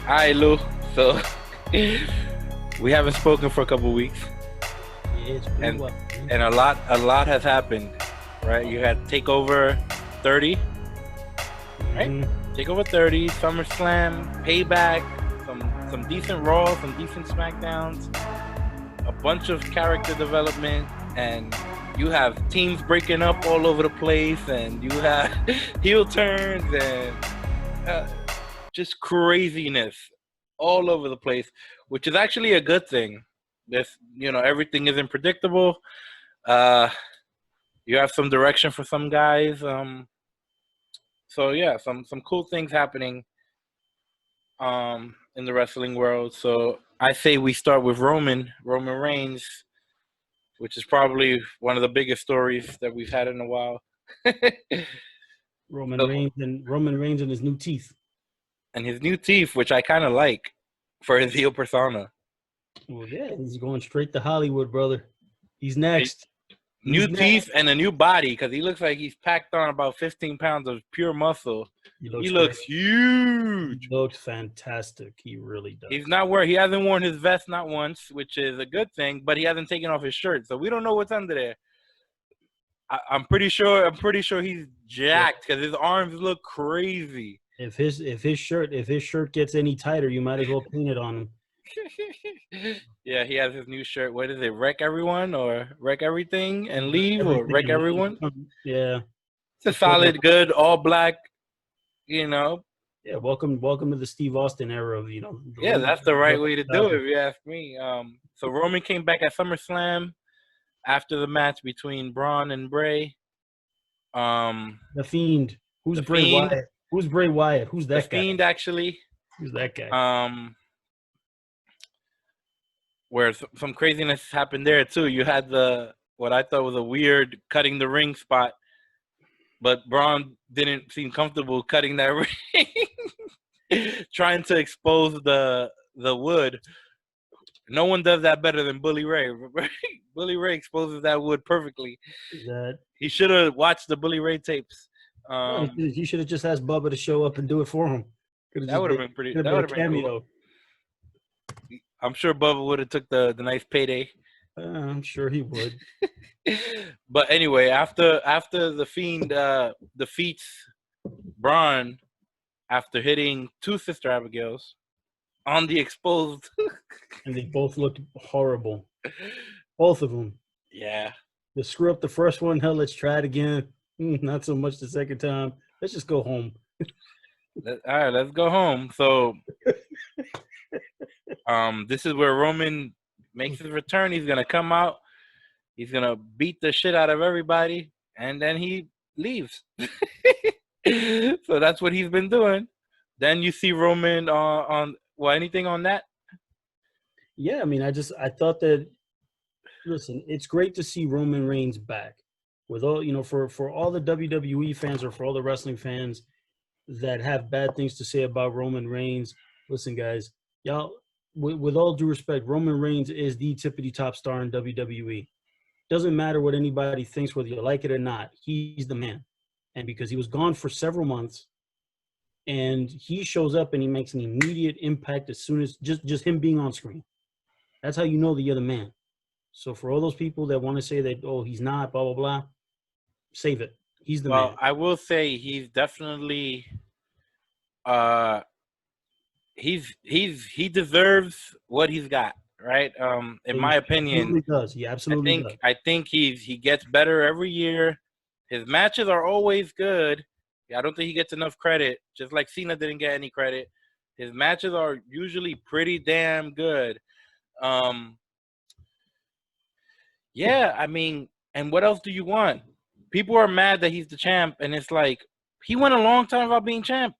Hi, Lou. So we haven't spoken for a couple weeks, Yeah, it's been a and while, man. a lot has happened, right? You had Takeover 30, right? Mhm. Takeover 30, Summerslam, Payback, some decent Raw, some decent Smackdowns, a bunch of character development, and you have teams breaking up all over the place, and you have heel turns and uh, just craziness all over the place, which is actually a good thing. This, everything isn't predictable. Uh, you have some direction for some guys. So yeah, some cool things happening in the wrestling world. So I say we start with Roman Reigns, which is probably one of the biggest stories that we've had in a while. Roman So, Reigns and his new teeth. and his new teeth, which I kind of like for his heel persona. Well, yeah, he's going straight to Hollywood, brother. He's next. New He's teeth next. and a new body because he looks like he's packed on about 15 pounds of pure muscle. He He looks great. looks He huge. looks fantastic. He really He's does. not he hasn't worn his vest not once, which is a good thing, but he hasn't taken off his shirt, so we don't know what's under there. I'm pretty sure he's Yeah. jacked because his arms look crazy. If his shirt gets any tighter, you might as well paint it on him. Yeah, he has his new shirt. What is it? Wreck everyone or wreck everything and leave or Everything wreck and leave. everyone? Yeah. It's a Before that, solid, good, all black. You know, yeah. Welcome to the Steve Austin era of the Yeah, Roman that's the right way to do it, Reigns. if you ask me. So Roman came back at SummerSlam after the match between Braun and Bray. Um, The Fiend. Who's the Bray Fiend, Wyatt? Who's Bray Wyatt? Who's the that guy? Fiend actually, Who's that guy? um, where some craziness happened there too. You had the what I thought was a weird cutting the ring spot, but Braun didn't seem comfortable cutting that ring, trying to expose the wood. No one does that better than Bully Ray. Bully Ray exposes that wood perfectly. That He should have watched the Bully Ray tapes. no, you should have just asked Bubba to show up and do it for him. Could have That just would have been been pretty. could have That been a would have been cool. cameo. I'm sure Bubba would have took the nice payday. I'm sure he would. But anyway, after the Fiend defeats Braun after hitting two Sister Abigails on the exposed, And they both looked horrible. Both of them. yeah. The screw up the first one. Hell, let's try it again. Not so much the second time. Let's just go home. All right, let's go home. So, this is where Roman makes his return. He's gonna come out. He's gonna beat the shit out of everybody, and then he leaves. So that's what he's been doing. Then you see Roman on well, anything on that? Yeah, I mean, I thought that. Listen, it's great to see Roman Reigns back. With all for all the WWE fans or for all the wrestling fans that have bad things to say about Roman Reigns. Listen, guys, y'all, with all due respect, Roman Reigns is the tippity top star in WWE. Doesn't matter what anybody thinks, whether you like it or not. He's the man, and because he was gone for several months, and he shows up and he makes an immediate impact as soon as just him being on screen. That's how you know that you're the man. So for all those people that want to say that, oh, he's not, blah blah blah, save it. He's the Well, man. I will say he's definitely uh he deserves what he's got, right? In my He opinion, absolutely does. He I absolutely think does. I think he gets better every year. His matches are always good. I don't think he gets enough credit, just like Cena didn't get any credit. His matches are usually pretty damn good. Um, yeah, I mean, and what else do you want? People are mad that he's the champ, and it's like he went a long time without being champ.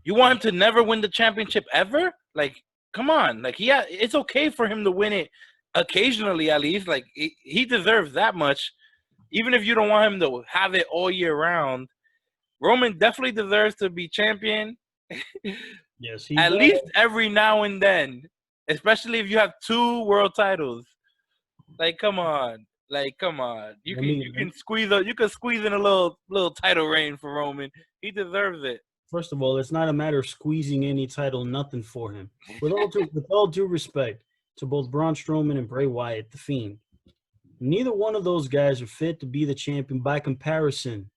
You want him to never win the championship ever? Like, come on. Like, it's okay for him to win it occasionally, at least. Like, he deserves that much. Even if you don't want him to have it all year round, Roman definitely deserves to be champion Yes, he at does. least every now and then, especially if you have two world titles. Like, come on. Like, come on. Let me You can squeeze in a little title reign for Roman. He deserves it. First of all, it's not a matter of squeezing any title, nothing for him. With all due respect to both Braun Strowman and Bray Wyatt, The Fiend, neither one of those guys are fit to be the champion by comparison.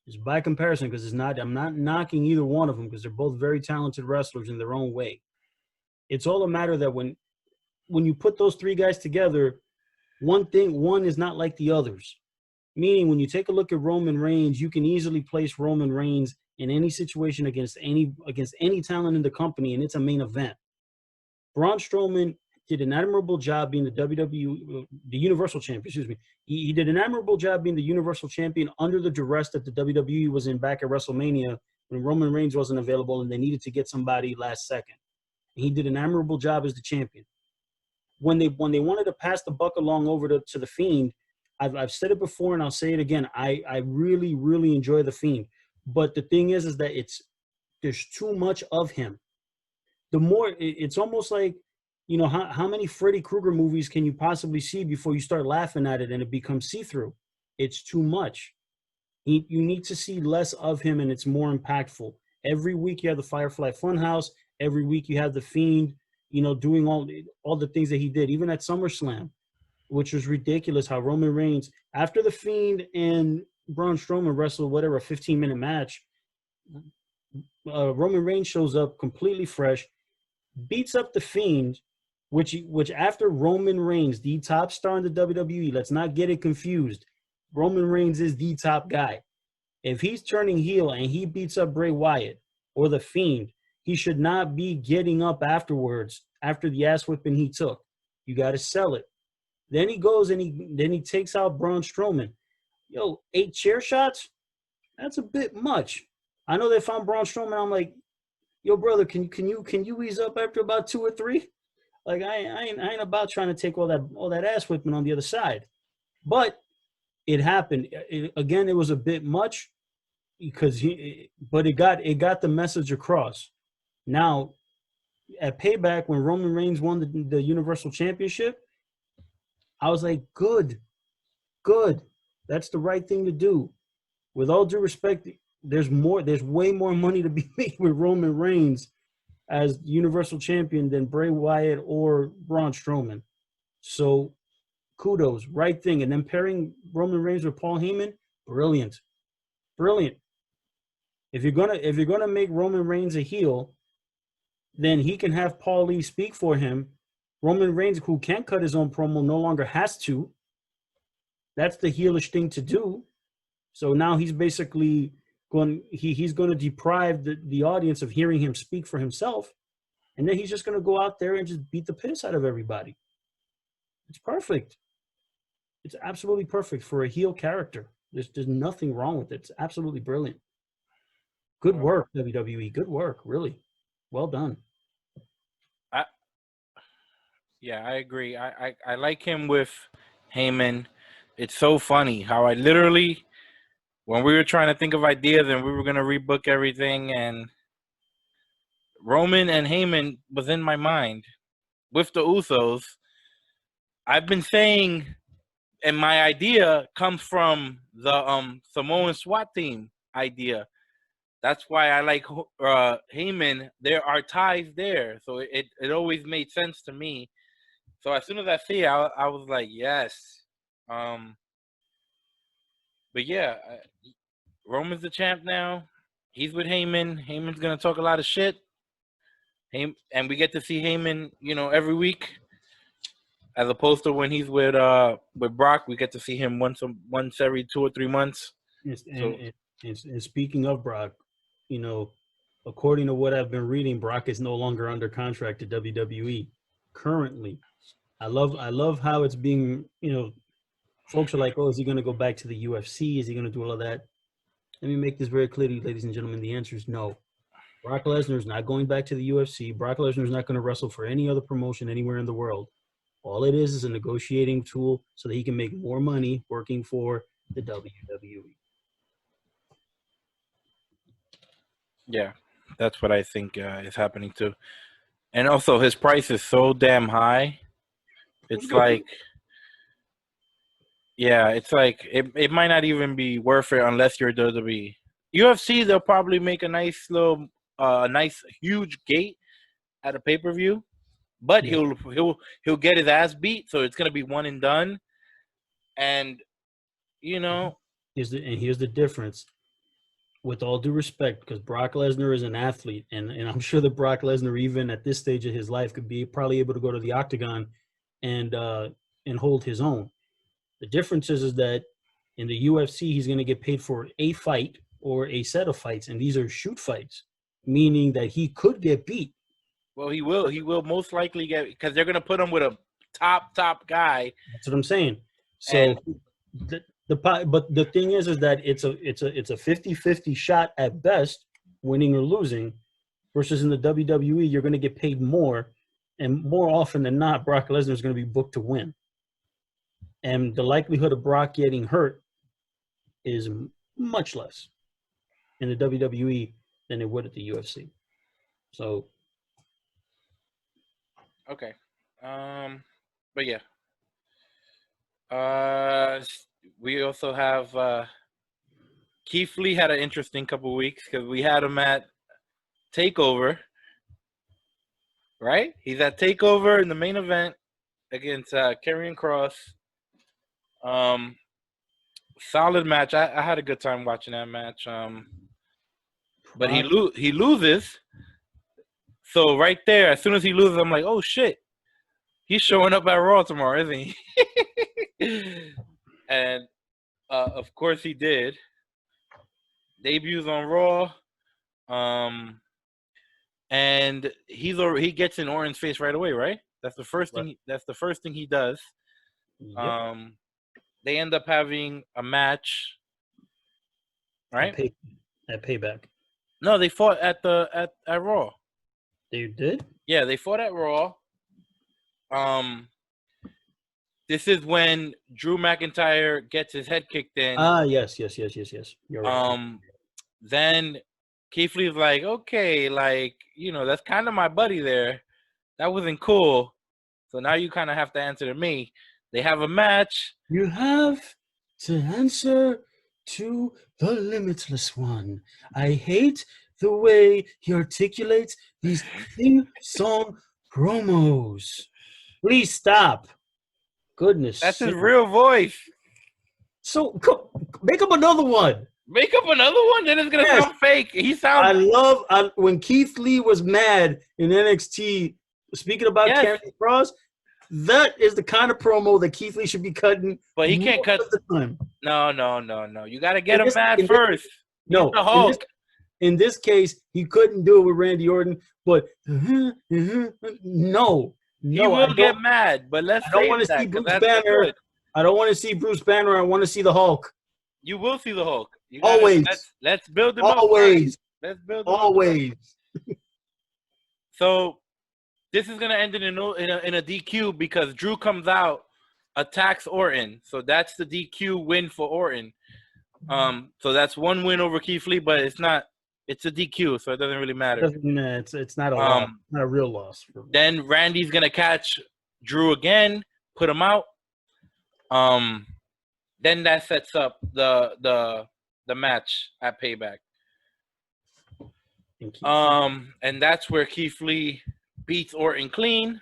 Just by comparison, because it's not. I'm not knocking either one of them because they're both very talented wrestlers in their own way. It's all a matter that when you put those three guys together, one is not like the others. Meaning, when you take a look at Roman Reigns, you can easily place Roman Reigns in any situation against any talent in the company, and it's a main event. Braun Strowman did an admirable job being the Universal Champion. Excuse me. He did an admirable job being the Universal Champion under the duress that the WWE was in back at WrestleMania when Roman Reigns wasn't available and they needed to get somebody last second. And he did an admirable job as the champion. When they wanted to pass the buck along over to the Fiend, I've said it before and I'll say it again. I really, really enjoy the Fiend. But the thing is that there's too much of him. The more, it's almost like, you know, how many Freddy Krueger movies can you possibly see before you start laughing at it and it becomes see-through? It's too much. You need to see less of him and it's more impactful. Every week you have the Firefly Funhouse. Every week you have the Fiend, you know, doing all the things that he did, even at SummerSlam, which was ridiculous how Roman Reigns, after the Fiend and Braun Strowman wrestled, whatever, a 15-minute match, Roman Reigns shows up completely fresh, beats up the Fiend, which after Roman Reigns, the top star in the WWE, let's not get it confused, Roman Reigns is the top guy. If he's turning heel and he beats up Bray Wyatt or the Fiend, he should not be getting up afterwards after the ass whipping he took. You got to sell it. Then he goes and he takes out Braun Strowman. Yo, 8 chair shots? That's a bit much. I know that if I'm Braun Strowman, I'm like, yo, brother, can you ease up after about 2 or 3? Like I ain't about trying to take all that ass whipping on the other side. But it happened. Again, it was a bit much because but it got the message across. Now, at Payback, when Roman Reigns won the Universal Championship, I was like, good. That's the right thing to do. With all due respect, there's way more money to be made with Roman Reigns as Universal Champion than Bray Wyatt or Braun Strowman. So kudos, right thing. And then pairing Roman Reigns with Paul Heyman, brilliant. If you're gonna make Roman Reigns a heel, then he can have Paul Lee speak for him. Roman Reigns, who can't cut his own promo, no longer has to. That's the heelish thing to do. So now he's basically he's going to deprive the audience of hearing him speak for himself. And then he's just going to go out there and just beat the piss out of everybody. It's perfect. It's absolutely perfect for a heel character. There's nothing wrong with it. It's absolutely brilliant. Good work, WWE. Good work, really. Well done. Yeah, I agree. I like him with Heyman. It's so funny how I literally, when we were trying to think of ideas and we were going to rebook everything, and Roman and Heyman was in my mind with the Usos. I've been saying, and my idea comes from the Samoan SWAT team idea. That's why I like Heyman. There are ties there. So it always made sense to me. So as soon as I see it, I was like, yes. But yeah, Roman's the champ now. He's with Heyman. Heyman's going to talk a lot of shit. And we get to see Heyman, you know, every week. As opposed to when he's with Brock, we get to see him once every 2 or 3 months. Yes, and speaking of Brock, you know, according to what I've been reading, Brock is no longer under contract to WWE currently. I love how it's being, you know, folks are like, oh, is he going to go back to the UFC? Is he going to do all of that? Let me make this very clear to you, ladies and gentlemen. The answer is no. Brock Lesnar is not going back to the UFC. Brock Lesnar is not going to wrestle for any other promotion anywhere in the world. All it is a negotiating tool so that he can make more money working for the WWE. Yeah, that's what I think is happening too. And also, his price is so damn high. It's like, yeah, it's like it might not even be worth it unless you're WWE. UFC, they'll probably make a nice little, nice huge gate at a pay-per-view, but Yeah. he'll get his ass beat, so it's gonna be one and done. And you know, Here's the difference. With all due respect, because Brock Lesnar is an athlete, and I'm sure that Brock Lesnar, even at this stage of his life, could be probably able to go to the octagon and hold his own. The difference is that in the UFC, he's going to get paid for a fight or a set of fights, and these are shoot fights, meaning that he could get beat. well, he will most likely get, because they're gonna put him with a top guy. That's what I'm saying. So, but the thing is that it's a 50-50 shot at best, winning or losing, versus in the WWE, you're going to get paid more, and more often than not, Brock Lesnar is going to be booked to win. And the likelihood of Brock getting hurt is much less in the WWE than it would at the UFC. So, okay, but yeah, we also have Keith Lee had an interesting couple weeks because we had him at Takeover, right? He's at Takeover in the main event against Karrion Kross. Solid match. I had a good time watching that match. But he loses. So right there, as soon as he loses, I'm like, oh shit, he's showing up at Raw tomorrow, isn't he? And of course he did. Debuts on Raw. And he gets in Orton's face right away, right? That's the first thing. That's the first thing he does. yep. They end up having a match, right? At Payback. No, they fought at Raw. They did? Yeah, they fought at Raw. This is when Drew McIntyre gets his head kicked in. Yes. You're right. Then Keith Lee's like, okay, like, that's kind of my buddy there. That wasn't cool. So now you kind of have to answer to me. They have a match. You have to answer to the Limitless One. I hate the way he articulates these sing-song promos. Please stop. Goodness. That's his real voice. So make up another one. Make up another one? Then it's going to sound fake. I love when Keith Lee was mad in NXT, speaking about Karrion Kross, that is the kind of promo that Keith Lee should be cutting. But he can't cut the time. No. You got to get him mad first. No. The Hulk. In this case, he couldn't do it with Randy Orton, but no. He will get mad, but I don't want to see Bruce Banner. I don't want to see Bruce Banner. I want to see the Hulk. You will see the Hulk. Always. Let's build him up. Always. Let's build him Always. Up. So this is gonna end in a DQ because Drew comes out, attacks Orton. So that's the DQ win for Orton. So that's one win over Keith Lee, but it's not. It's a DQ, so it doesn't really matter. It's not a loss. Not a real loss. Then Randy's gonna catch Drew again, put him out. Then that sets up the match at Payback. And that's where Keith Lee beats Orton clean.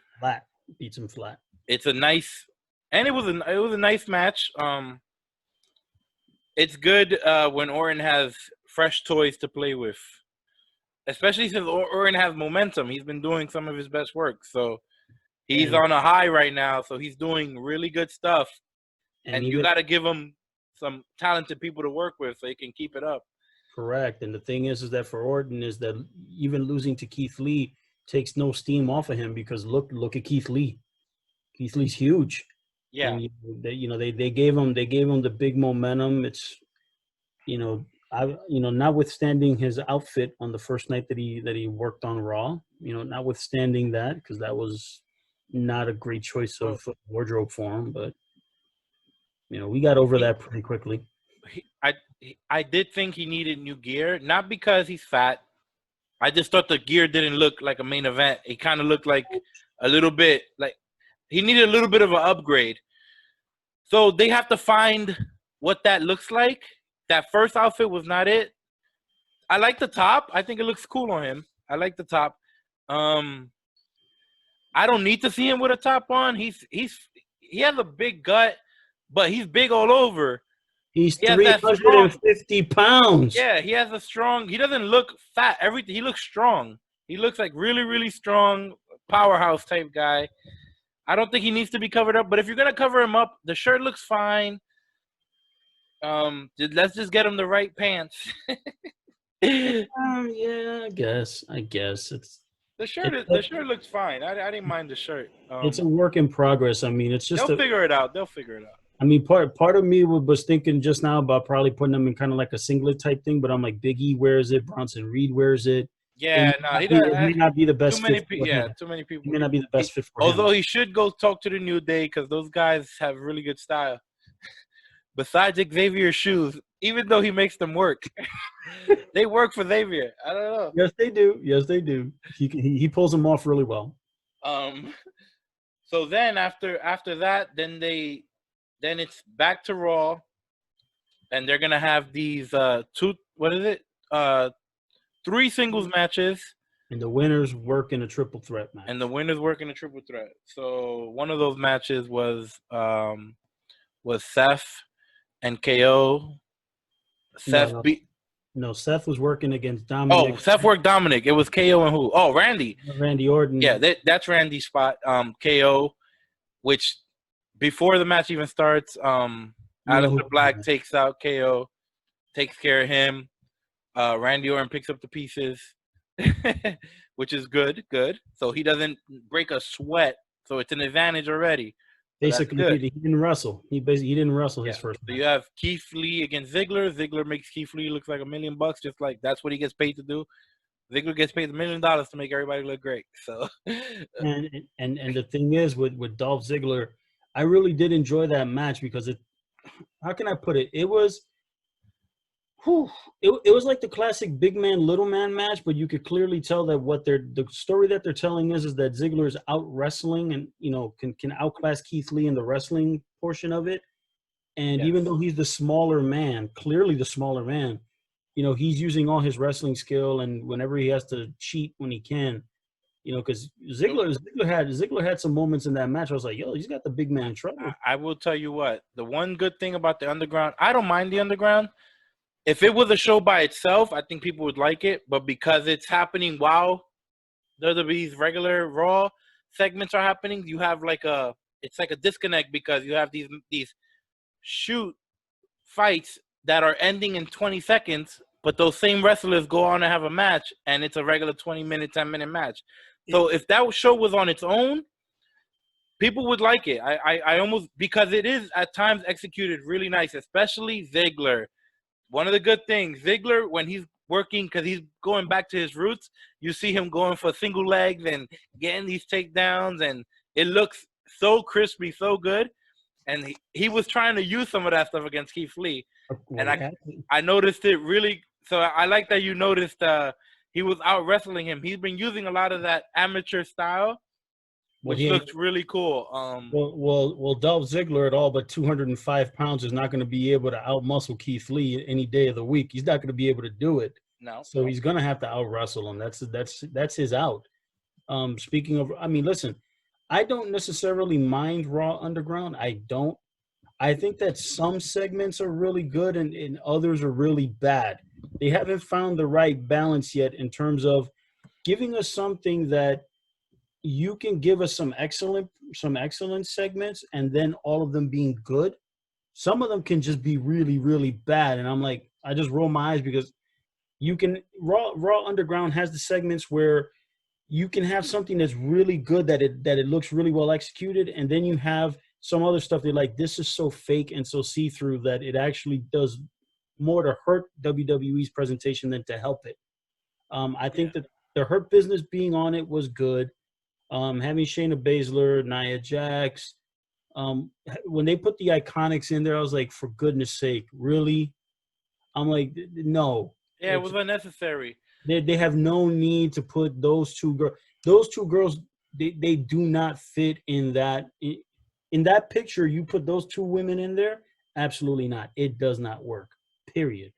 Beats him flat. It's a nice, and it was a nice match. It's good when Orton has fresh toys to play with, especially since Orton has momentum. He's been doing some of his best work, so he's on a high right now. So he's doing really good stuff, and you got to give him some talented people to work with so he can keep it up. Correct. And the thing is that for Orton is that even losing to Keith Lee takes no steam off of him because look at Keith Lee. Keith Lee's huge. Yeah. And, they gave him the big momentum. It's notwithstanding his outfit on the first night that he worked on Raw, notwithstanding that, because that was not a great choice of wardrobe for him, but we got over that pretty quickly. I did think he needed new gear, not because he's fat. I just thought the gear didn't look like a main event. It kind of looked like a little bit like he needed a little bit of an upgrade. So they have to find what that looks like. That first outfit was not it. I like the top. I think it looks cool on him. I like the top. I don't need to see him with a top on. He has a big gut, but he's big all over. He's He has that 350 pounds. Yeah, he has a strong. He doesn't look fat. Everything. He looks strong. He looks like really, really strong, powerhouse type guy. I don't think he needs to be covered up. But if you're gonna cover him up, the shirt looks fine. Let's just get him the right pants. Yeah, I guess it's the shirt looks fine. I didn't mind the shirt. It's a work in progress. I mean, it's just they'll figure it out. They'll figure it out. I mean, part of me was thinking just now about probably putting them in kind of like a singlet type thing, but I'm like, Big E wears it, Bronson Reed wears it. Yeah, it may not be the best. Too many people. It may not be the best fit for Although him. he should go talk to the New Day because those guys have really good style. Besides Xavier's shoes, even though he makes them work, they work for Xavier. I don't know. Yes, they do. He pulls them off really well. So then after that, then it's back to Raw, and they're gonna have these 3 singles matches, and the winners work in a triple threat match. So one of those matches was Seth and KO. Seth was working against Dominic. Oh, Seth worked Dominic. It was KO and who? Oh, Randy. Randy Orton. Yeah, that's Randy's spot. KO, which before the match even starts, Aleister Black takes out KO, takes care of him. Randy Orton picks up the pieces, which is good. So he doesn't break a sweat. So it's an advantage already. Basically, he didn't wrestle. He didn't wrestle his first match. So you have Keith Lee against Ziggler. Ziggler makes Keith Lee look like $1 million, just like that's what he gets paid to do. Ziggler gets paid $1 million to make everybody look great. So, and the thing is with Dolph Ziggler, I really did enjoy that match because how can I put it? It was like the classic big man, little man match, but you could clearly tell that the story that they're telling is that Ziggler is out wrestling and, can outclass Keith Lee in the wrestling portion of it. And even though he's clearly the smaller man, he's using all his wrestling skill, and whenever he has to cheat when he can, because Ziggler had some moments in that match. I was like, yo, he's got the big man trouble. I will tell you what, the one good thing about the Underground, I don't mind the Underground. If it was a show by itself, I think people would like it. But because it's happening while WWE's regular Raw segments are happening, you have it's like a disconnect because you have these shoot fights that are ending in 20 seconds, but those same wrestlers go on and have a match, and it's a regular 20-minute, 10-minute match. So if that show was on its own, people would like it. I almost, because it is at times executed really nice, especially Ziggler. One of the good things, Ziggler, when he's working, because he's going back to his roots, you see him going for single legs and getting these takedowns, and it looks so crispy, so good. And he was trying to use some of that stuff against Keith Lee. And I noticed it really. So I like that you noticed he was out wrestling him. He's been using a lot of that amateur style, which looks really cool. Well, Dolph Ziggler at all but 205 pounds is not going to be able to outmuscle Keith Lee any day of the week. He's not going to be able to do it. No. So he's going to have to out-wrestle him. That's his out. Speaking of, I mean, listen, I don't necessarily mind Raw Underground. I don't. I think that some segments are really good and others are really bad. They haven't found the right balance yet in terms of giving us something that you can give us some excellent segments and then all of them being good. Some of them can just be really, really bad. And I'm like, I just roll my eyes because Raw Underground has the segments where you can have something that's really good that it looks really well executed, and then you have some other stuff that like this is so fake and so see-through that it actually does more to hurt WWE's presentation than to help it. I think that the Hurt Business being on it was good. Having Shayna Baszler, Nia Jax, when they put the Iconics in there, I was like, for goodness sake, really? I'm like, no. Yeah, it was unnecessary. They have no need to put those two girls. Those two girls, they do not fit in that. In that picture, you put those two women in there, absolutely not. It does not work, period.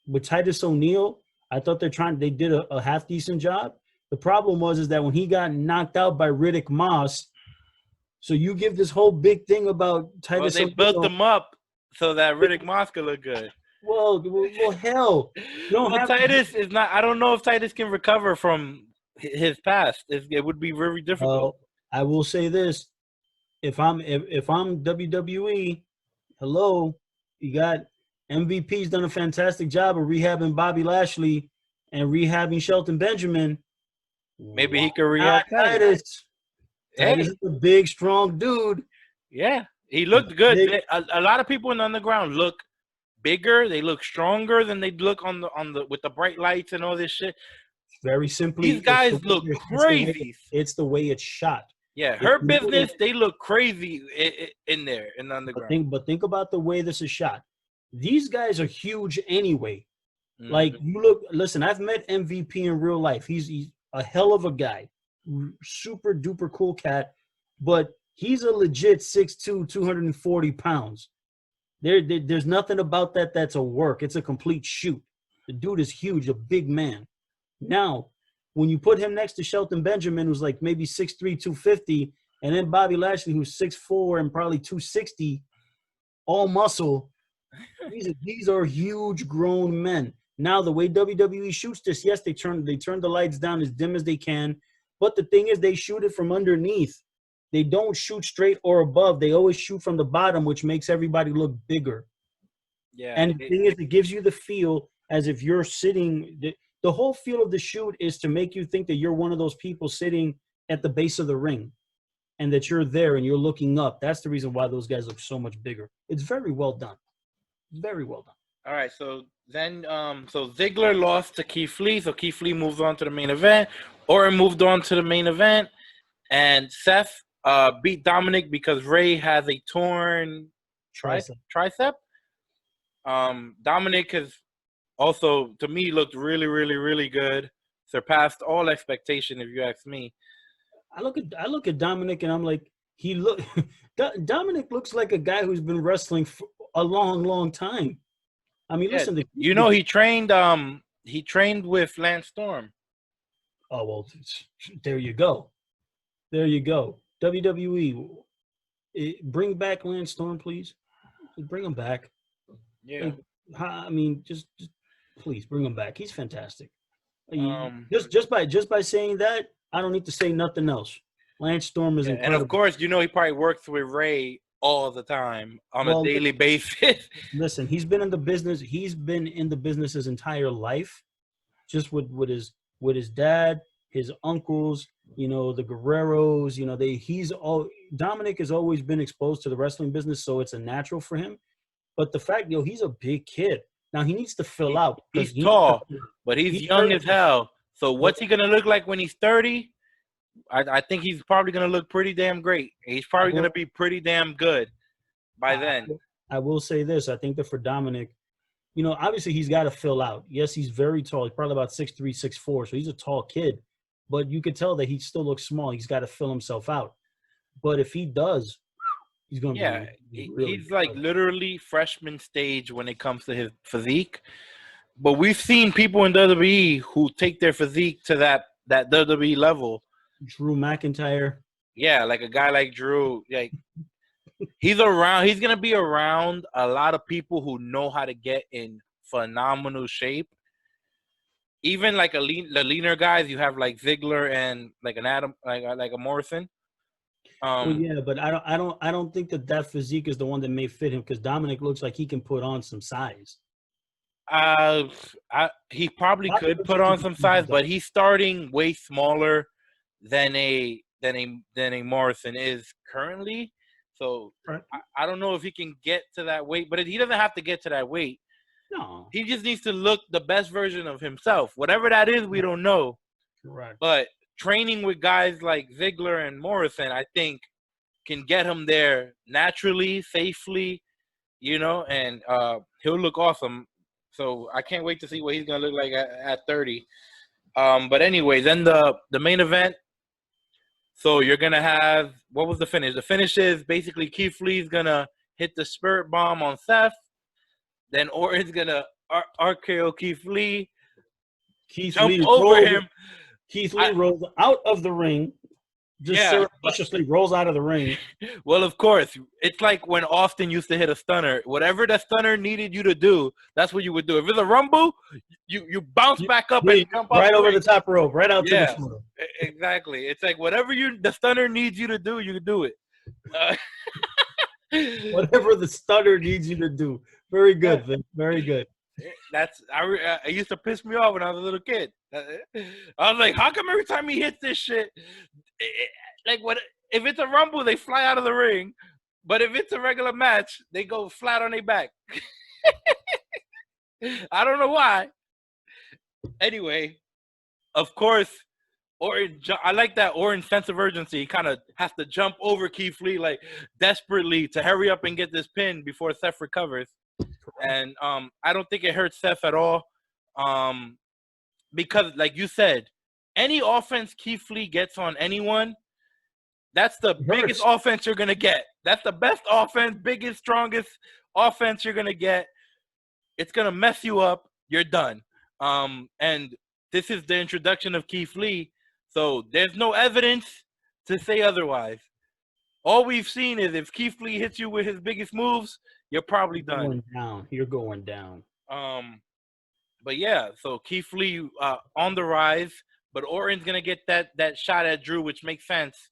with Titus O'Neil, I thought they did a half decent job. The problem is that when he got knocked out by Riddick Moss, so you give this whole big thing about Titus Well, they built O'Neil. him up so that Riddick Moss could look good. Well, hell, you don't Well, have Titus is not. I don't know if Titus can recover from his past. It would be very difficult. I will say this: if I'm WWE, hello, you got MVP's done a fantastic job of rehabbing Bobby Lashley and rehabbing Shelton Benjamin. Maybe he could rehab Titus. Hey. Titus is a big, strong dude. Yeah, he looked good. A lot of people in the underground look bigger. They look stronger than they look on the with the bright lights and all this shit. Very simply, these guys look crazy. It's the way it's shot. Yeah, Hurt Business, they look crazy in there in the underground. But think about the way this is shot. These guys are huge anyway. Mm-hmm. Like listen, I've met MVP in real life. He's a hell of a guy. Super duper cool cat, but he's a legit 6'2", 240 pounds. There's nothing about that that's a work. It's a complete shoot. The dude is huge, a big man. Now, when you put him next to Shelton Benjamin, who's like maybe 6'3", 250, and then Bobby Lashley, who's 6'4" and probably 260, all muscle, these are huge grown men. Now, the way WWE shoots this, yes, they turn the lights down as dim as they can, but the thing is they shoot it from underneath. They don't shoot straight or above. They always shoot from the bottom, which makes everybody look bigger. Yeah. And the thing is, it gives you the feel as if you're sitting – the whole feel of the shoot is to make you think that you're one of those people sitting at the base of the ring and that you're there and you're looking up. That's the reason why those guys look so much bigger. It's very well done. Very well done. All right, so then so Ziggler lost to Keith Lee, so Keith Lee moved on to the main event. Orton moved on to the main event, and Seth beat Dominic because Ray has a torn tricep. Dominic has also, to me, looked really, really, really good. Surpassed all expectation, if you ask me. I look at Dominic and I'm like, Dominic looks like a guy who's been wrestling for a long, long time. I mean, listen. He trained with Lance Storm. Oh well, there you go. There you go. WWE, bring back Lance Storm, please. Bring him back. Yeah. I mean, just please bring him back. He's fantastic. Just by saying that, I don't need to say nothing else. Lance Storm is incredible. And of course, he probably works with Ray all the time on a daily basis. Listen, he's been in the business. He's been in the business his entire life, just with his dad, his uncles, the Guerreros. Dominic has always been exposed to the wrestling business, so it's a natural for him. But the fact, he's a big kid. Now he needs to fill out. He's tall, but he's young as hell. So what's he gonna look like when he's 30? I think he's probably going to look pretty damn great. He's probably going to be pretty damn good by then. I will say this. I think that for Dominic, obviously he's got to fill out. Yes, he's very tall. He's probably about 6'3", 6'4", so he's a tall kid. But you could tell that he still looks small. He's got to fill himself out. But if he does, he's going to be really he's like literally freshman stage when it comes to his physique. But we've seen people in WWE who take their physique to that WWE level. Drew McIntyre. Yeah, like a guy like Drew. Like he's around. He's gonna be around a lot of people who know how to get in phenomenal shape. Even like the leaner guys, you have like Ziggler and like an Adam, like a Morrison. Yeah, but I don't think that physique is the one that may fit him because Dominic looks like he can put on some size. He probably could put on some size, but he's starting way smaller than a Morrison is currently. So right. I don't know if he can get to that weight, but he doesn't have to get to that weight. No. He just needs to look the best version of himself. Whatever that is, we don't know. Correct. But training with guys like Ziggler and Morrison, I think, can get him there naturally, safely, and he'll look awesome. So I can't wait to see what he's going to look like at 30. But anyway, then the main event. So you're going to have – what was the finish? The finish is basically Keith Lee's going to hit the Spirit Bomb on Seth. Then Orton's going to RKO Keith Lee. Keith Jump Lee over rolls. him. Keith Lee rolls out of the ring. Just Yeah, surreptitiously rolls out of the ring. well, of course, it's like when Austin used to hit a stunner. Whatever the stunner needed you to do, that's what you would do. If it's a rumble, you bounce back up and jump off right the over ring. the top rope, right out to the Yeah, floor. exactly. It's like whatever the stunner needs you to do, you do it. Whatever the stunner needs you to do. Very good, Yeah. Vince. Very good. It used to piss me off when I was a little kid. I was like, how come every time he hits this shit, like what? If it's a rumble, they fly out of the ring, but if it's a regular match, they go flat on their back. I don't know why. Anyway, of course, I like that Orton's sense of urgency. He kind of has to jump over Keith Lee like desperately to hurry up and get this pin before Seth recovers. And I don't think it hurts Seth at all, because, like you said, any offense Keith Lee gets on anyone, that's the biggest offense you're gonna get. That's the best offense, biggest, strongest offense you're gonna get. It's gonna mess you up. You're done. And this is the introduction of Keith Lee, so there's no evidence to say otherwise. All we've seen is if Keith Lee hits you with his biggest moves, you're probably done. Going down. You're going down. But yeah, so Keith Lee on the rise, but Orton's gonna get that shot at Drew, which makes sense.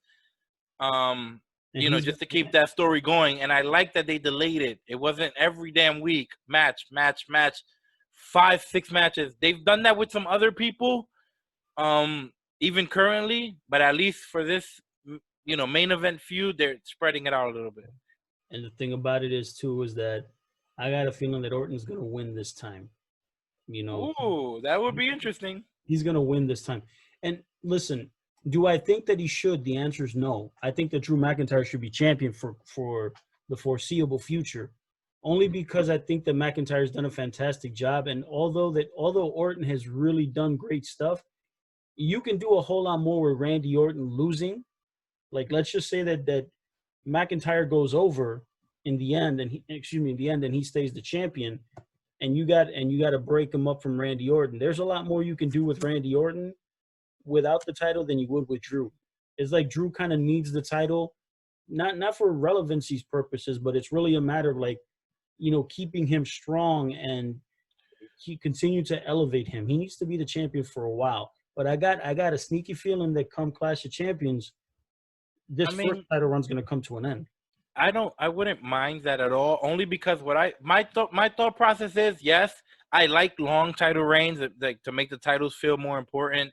Just to keep that story going. And I like that they delayed it. It wasn't every damn week. Match. 5-6 matches. They've done that with some other people, even currently, but at least for this, main event feud, they're spreading it out a little bit. And the thing about it is that I got a feeling that Orton's gonna win this time. Ooh, that would be interesting. He's gonna win this time. And listen, do I think that he should? The answer is no. I think that Drew McIntyre should be champion for the foreseeable future, only because I think that McIntyre's done a fantastic job. And although Orton has really done great stuff, you can do a whole lot more with Randy Orton losing. Like, let's just say that McIntyre goes over in the end, and he stays the champion, and you got to break him up from Randy Orton. There's a lot more you can do with Randy Orton without the title than you would with Drew. It's like Drew kind of needs the title, not for relevancy's purposes, but it's really a matter of keeping him strong, and he continue to elevate him. He needs to be the champion for a while. But I got a sneaky feeling that come Clash of Champions, this first title run's going to come to an end. I wouldn't mind that at all, only because my thought process is, yes, I like long title reigns, like, to make the titles feel more important.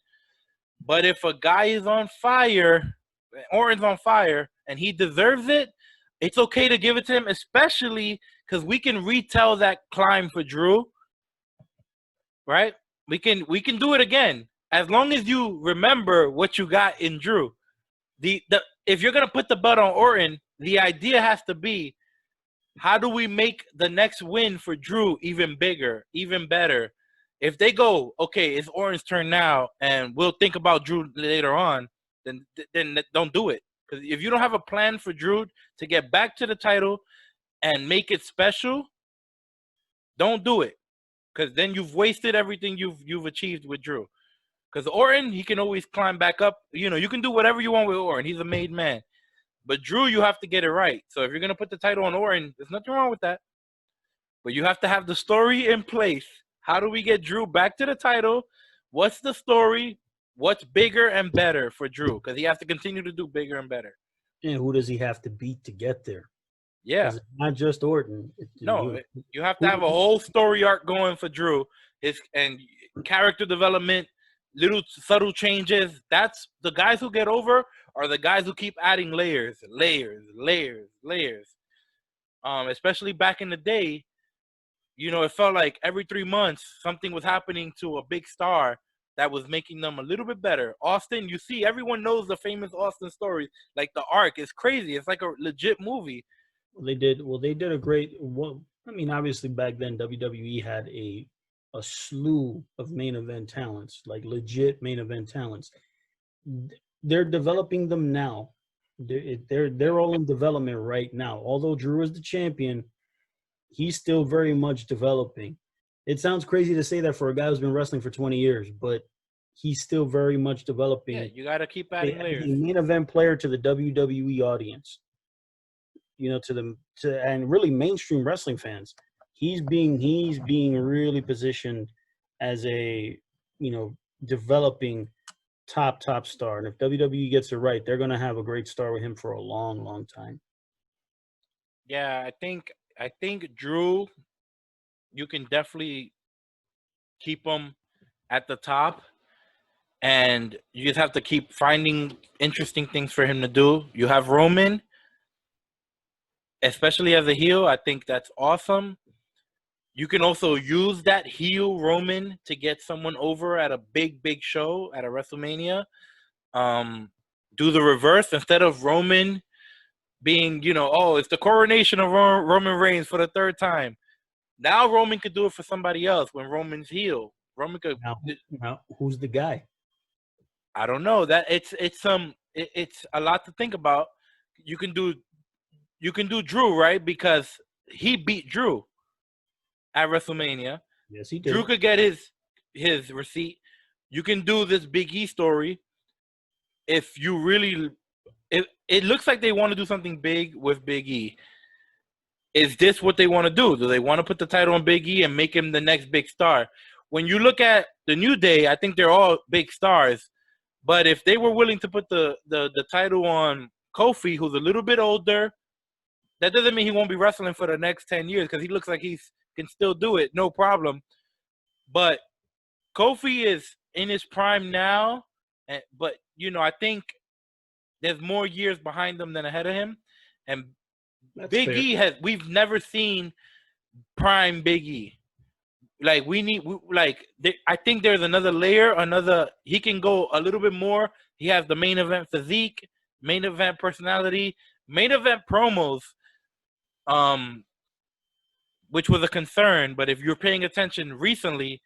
But if a guy is on fire, Orton's on fire, and he deserves it, it's okay to give it to him, especially because we can retell that climb for Drew, right? We can do it again, as long as you remember what you got in Drew. If you're gonna put the belt on Orton, the idea has to be, how do we make the next win for Drew even bigger, even better? If they go, okay, it's Orton's turn now, and we'll think about Drew later on, then don't do it. Because if you don't have a plan for Drew to get back to the title and make it special, don't do it. Because then you've wasted everything you've achieved with Drew. Because Orton, he can always climb back up. You can do whatever you want with Orton. He's a made man. But Drew, you have to get it right. So if you're going to put the title on Orton, there's nothing wrong with that. But you have to have the story in place. How do we get Drew back to the title? What's the story? What's bigger and better for Drew? Because he has to continue to do bigger and better. And who does he have to beat to get there? Yeah. It's not just Orton. You have to have a whole story arc going for Drew. And character development, little subtle changes. That's the guys who get over are the guys who keep adding layers. Especially back in the day, it felt like every 3 months something was happening to a big star that was making them a little bit better. Austin, you see, everyone knows the famous Austin stories. Like, the arc is crazy. It's like a legit movie. They did a great. Well, I mean, obviously back then WWE had a slew of main event talents, like legit main event talents. They're developing them now. They're all in development right now. Although Drew is the champion, he's still very much developing. It sounds crazy to say that for a guy who's been wrestling for 20 years, but he's still very much Yeah, developing you got to keep adding as layers. a main event player to the WWE audience. And really mainstream wrestling fans. He's being really positioned as a developing top star. And if WWE gets it right, they're gonna have a great star with him for a long time. Yeah, I think Drew, you can definitely keep him at the top, and you just have to keep finding interesting things for him to do. You have Roman, especially as a heel. I think that's awesome. You can also use that heel Roman to get someone over at a big show at a WrestleMania. Um, do the reverse instead of Roman being, oh, it's the coronation of Roman Reigns for the third time. Now Roman could do it for somebody else when Roman's heel. Roman could. Now, who's the guy? I don't know that it's a lot to think about. You can do Drew, right, because he beat Drew at WrestleMania. Yes, he did. Drew could get his receipt. You can do this Big E story if you really. It looks like they want to do something big with Big E. Is this what they want to do? Do they want to put the title on Big E and make him the next big star? When you look at the New Day, I think they're all big stars. But if they were willing to put the title on Kofi, who's a little bit older, that doesn't mean he won't be wrestling for the next 10 years because he looks like he can still do it, no problem. But Kofi is in his prime now, but I think there's more years behind him than ahead of him. And That's Big fair. E we've never seen prime Big E. Like I think there's another layer, he can go a little bit more. He has the main event physique, main event personality, main event promos, which was a concern. But if you're paying attention recently,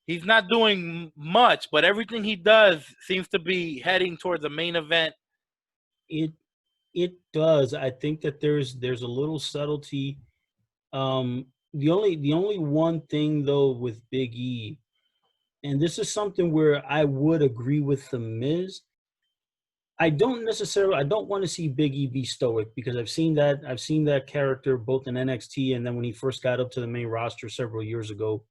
he's not doing much, but everything he does seems to be heading towards a main event. It does. I think that there's a little subtlety. The only one thing though with Big E, and this is something where I would agree with the Miz. I don't want to see Big E be stoic because I've seen that character both in NXT and then when he first got up to the main roster several years ago,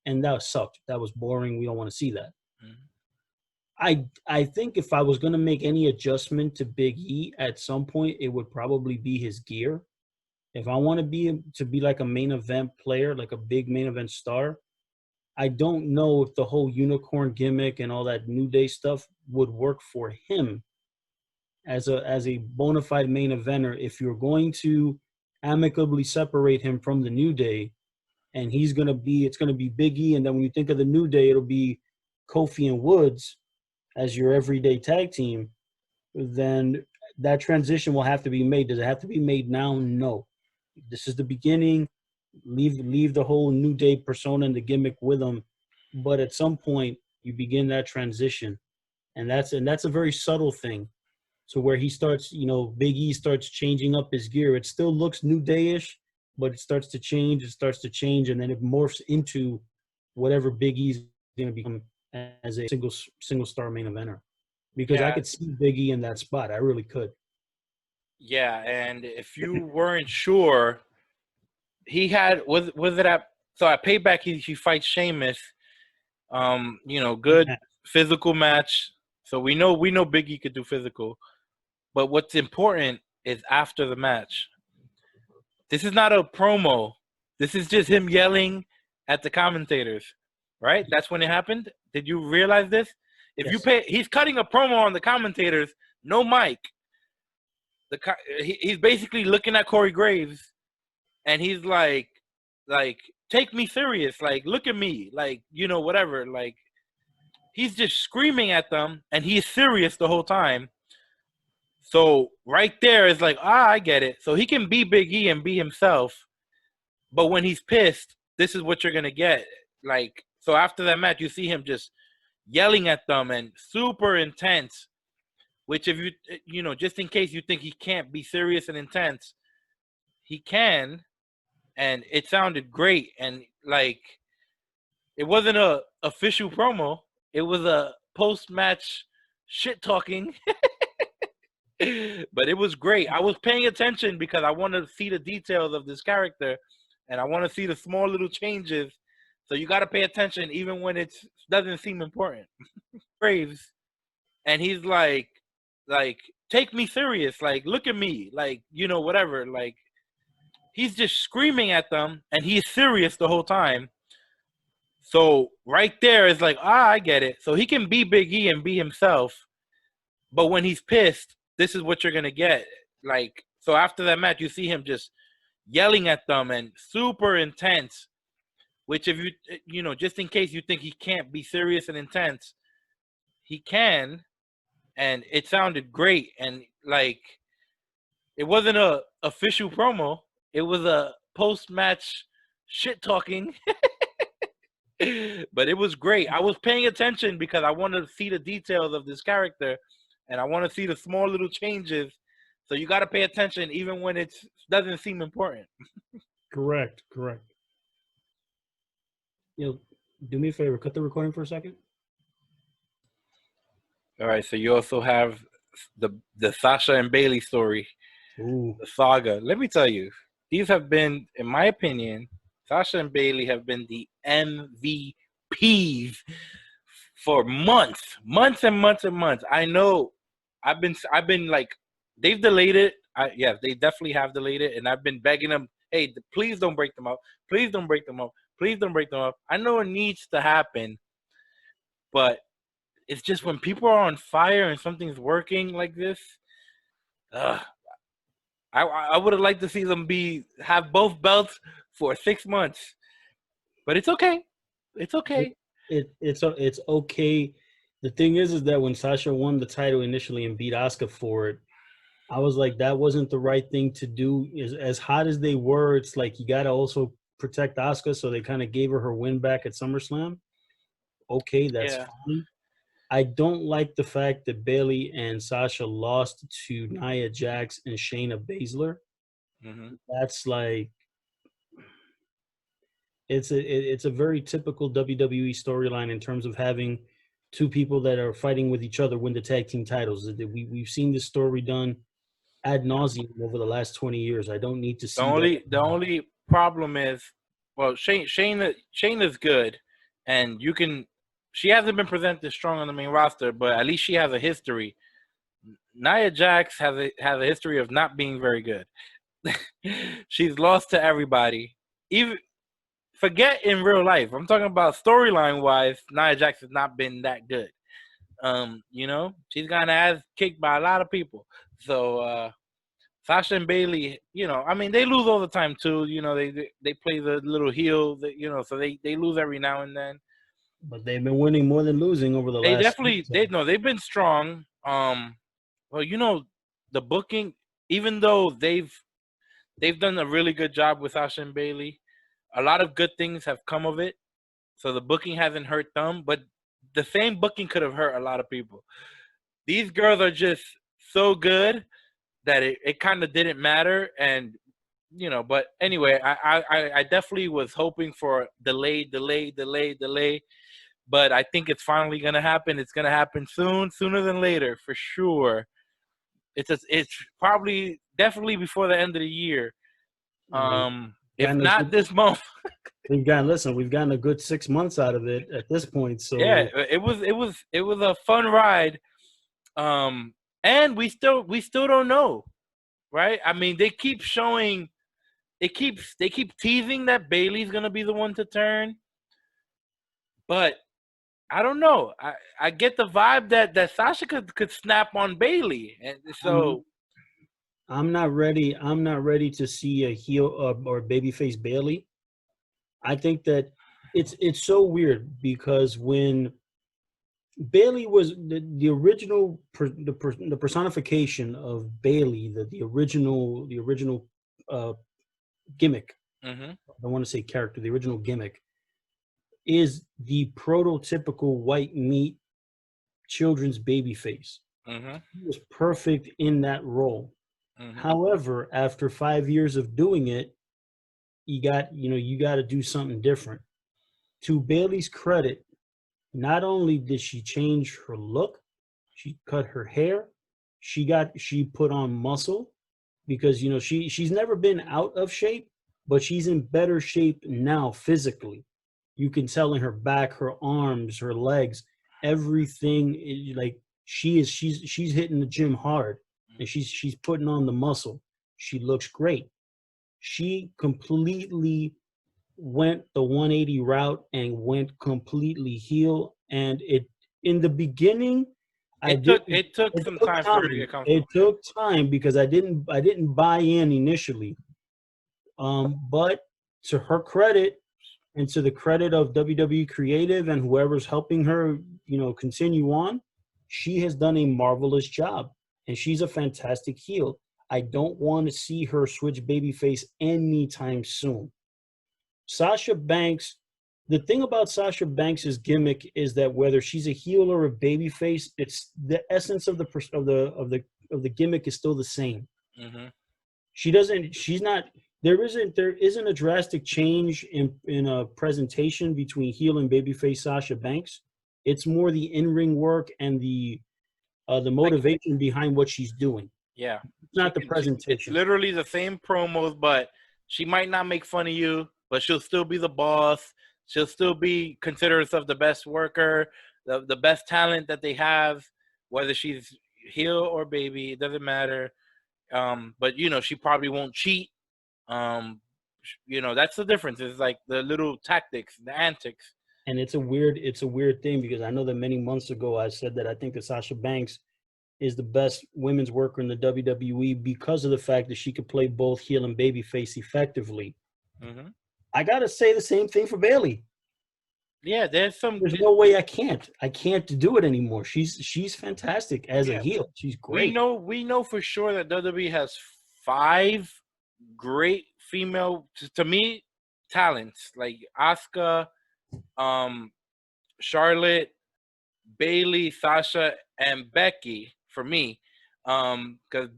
and that sucked. That was boring. We don't want to see that. Mm-hmm. I think if I was going to make any adjustment to Big E at some point, it would probably be his gear. If I want to be like a main event player, like a big main event star, I don't know if the whole unicorn gimmick and all that New Day stuff would work for him as a bona fide main eventer. If you're going to amicably separate him from the New Day, and it's going to be Big E, and then when you think of the New Day, it'll be Kofi and Woods as your everyday tag team, then that transition will have to be made. Does it have to be made now? No. This is the beginning. Leave the whole New Day persona and the gimmick with them, but at some point you begin that transition, and that's a very subtle thing. So where he starts, Big E starts changing up his gear. It still looks New Day-ish, but it starts to change. And then it morphs into whatever Big E's going to become as a single star main eventer. Because I could see Big E in that spot. I really could. Yeah, and if you weren't sure, he had was it at Payback he fights Sheamus. Good physical match. So we know Big E could do physical. But what's important is after the match. This is not a promo. This is just him yelling at the commentators, right? That's when it happened. Did you realize this? He's cutting a promo on the commentators, no mic. He's basically looking at Corey Graves, and he's like, take me serious, like, look at me, like, whatever. Like, he's just screaming at them, and he's serious the whole time. So right there is like, I get it. So he can be Big E and be himself, but when he's pissed, this is what you're gonna get. Like, so after that match, you see him just yelling at them and super intense. Which, if just in case you think he can't be serious and intense, he can, and it sounded great. And like, it wasn't a official promo. It was a post-match shit talking. But it was great. I was paying attention because I wanted to see the details of this character, and I want to see the small little changes. So you got to pay attention even when it doesn't seem important. Graves, and he's like, take me serious. Like, look at me. Like, whatever. Like, he's just screaming at them, and he's serious the whole time. So right there is like, I get it. So he can be Big E and be himself, but when he's pissed, this is what you're gonna get. Like, so after that match, you see him just yelling at them and super intense. Which, if just in case you think he can't be serious and intense, he can, and it sounded great. And like, it wasn't a official promo; it was a post-match shit talking. But it was great. I was paying attention because I wanted to see the details of this character, and I want to see the small little changes. So you got to pay attention even when it doesn't seem important. Correct. Do me a favor, cut the recording for a second. All right. So you also have the Sasha and Bailey story, Ooh. the saga. Let me tell you, these have been, in my opinion, Sasha and Bailey have been the MVPs for months and months. I know I've been like, they've delayed it. Yes, they definitely have delayed it. And I've been begging them, hey, please don't break them up. Please don't break them up. Please don't break them up. I know it needs to happen, but it's just when people are on fire and something's working like this, I would have liked to see them have both belts for 6 months, but it's okay. It's okay. It's okay. The thing is that when Sasha won the title initially and beat Asuka for it, I was like, that wasn't the right thing to do. As hot as they were, it's like you got to also protect Asuka, so they kind of gave her win back at SummerSlam. Okay, that's fine. I don't like the fact that Bailey and Sasha lost to Nia Jax and Shayna Baszler. Mm-hmm. That's like, it's a very typical WWE storyline in terms of having two people that are fighting with each other win the tag team titles. We've seen this story done ad nauseum over the last 20 years. I don't need to see the only problem is, well, Shayna's good, and she hasn't been presented strong on the main roster, but at least she has a history. Nia Jax has a history of not being very good. She's lost to everybody. Even forget in real life. I'm talking about storyline wise. Nia Jax has not been that good. She's gotten her ass kicked by a lot of people. So Sasha and Bailey, they lose all the time too. They play the little heel, so they lose every now and then. But they've been winning more than losing over the last. They've been strong. Well, the booking, even though they've done a really good job with Sasha and Bailey, a lot of good things have come of it. So the booking hasn't hurt them, but the same booking could have hurt a lot of people. These girls are just so good that it kind of didn't matter. And, but anyway, I definitely was hoping for delay. But I think it's finally going to happen. It's going to happen sooner than later, for sure. It's probably definitely before the end of the year. If not this month. We've gotten a good 6 months out of it at this point. So yeah, it was a fun ride. And we still don't know, right? I mean, they keep teasing that Bailey's gonna be the one to turn, but I don't know. I get the vibe that Sasha could snap on Bailey, and so I'm not ready to see a heel or babyface Bailey. I think that it's so weird because when Bailey was the original the personification of Bailey, the original gimmick. Mm-hmm. I want to say character. The original gimmick is the prototypical white meat children's baby face. Mm-hmm. He was perfect in that role. Mm-hmm. However, after 5 years of doing it, you got to do something different. to Bailey's credit, not only did she change her look, she cut her hair, she put on muscle because she's never been out of shape, but she's in better shape now physically. You can tell in her back, her arms, her legs, everything like she's hitting the gym hard and she's putting on the muscle. She looks great. She completely went the 180 route and went completely heel. And it in the beginning, It took some time for her to get comfortable. It took time because I didn't buy in initially. But to her credit and to the credit of WWE Creative and whoever's helping her, continue on, she has done a marvelous job and she's a fantastic heel. I don't want to see her switch babyface anytime soon. Sasha Banks, the thing about Sasha Banks' gimmick is that whether she's a heel or a babyface, it's the essence of the gimmick is still the same. Mm-hmm. There isn't a drastic change in a presentation between heel and babyface Sasha Banks. It's more the in-ring work and the motivation behind what she's doing. Yeah. It's not the presentation. It's literally the same promos, but she might not make fun of you, but she'll still be the boss. She'll still consider herself the best worker, the best talent that they have, whether she's heel or baby, it doesn't matter. But she probably won't cheat. That's the difference. It's like the little tactics, the antics. And it's a weird thing because I know that many months ago I said that I think that Sasha Banks is the best women's worker in the WWE because of the fact that she could play both heel and babyface effectively. Mm-hmm. I gotta say the same thing for Bailey. Yeah, there's no way I can't do it anymore. She's fantastic as a heel. She's great. We know for sure that WWE has 5 great female, to me, talents like Asuka, Charlotte, Bailey, Sasha, and Becky for me. Because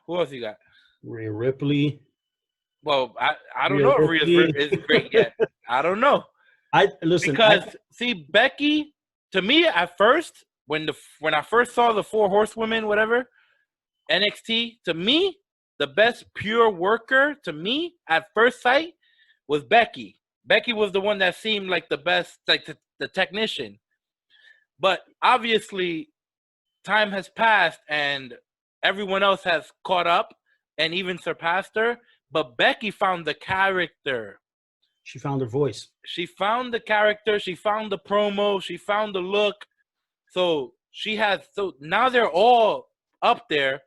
who else you got? Rhea Ripley. Well, I don't know if Rhea is great yet. I don't know. Becky, to me at first, when I first saw the 4 horsewomen, whatever, NXT, to me, the best pure worker to me at first sight was Becky. Becky was the one that seemed like the best, like the technician. But obviously, time has passed and everyone else has caught up and even surpassed her. But Becky found the character. She found her voice. She found the character. She found the promo. She found the look. So now they're all up there.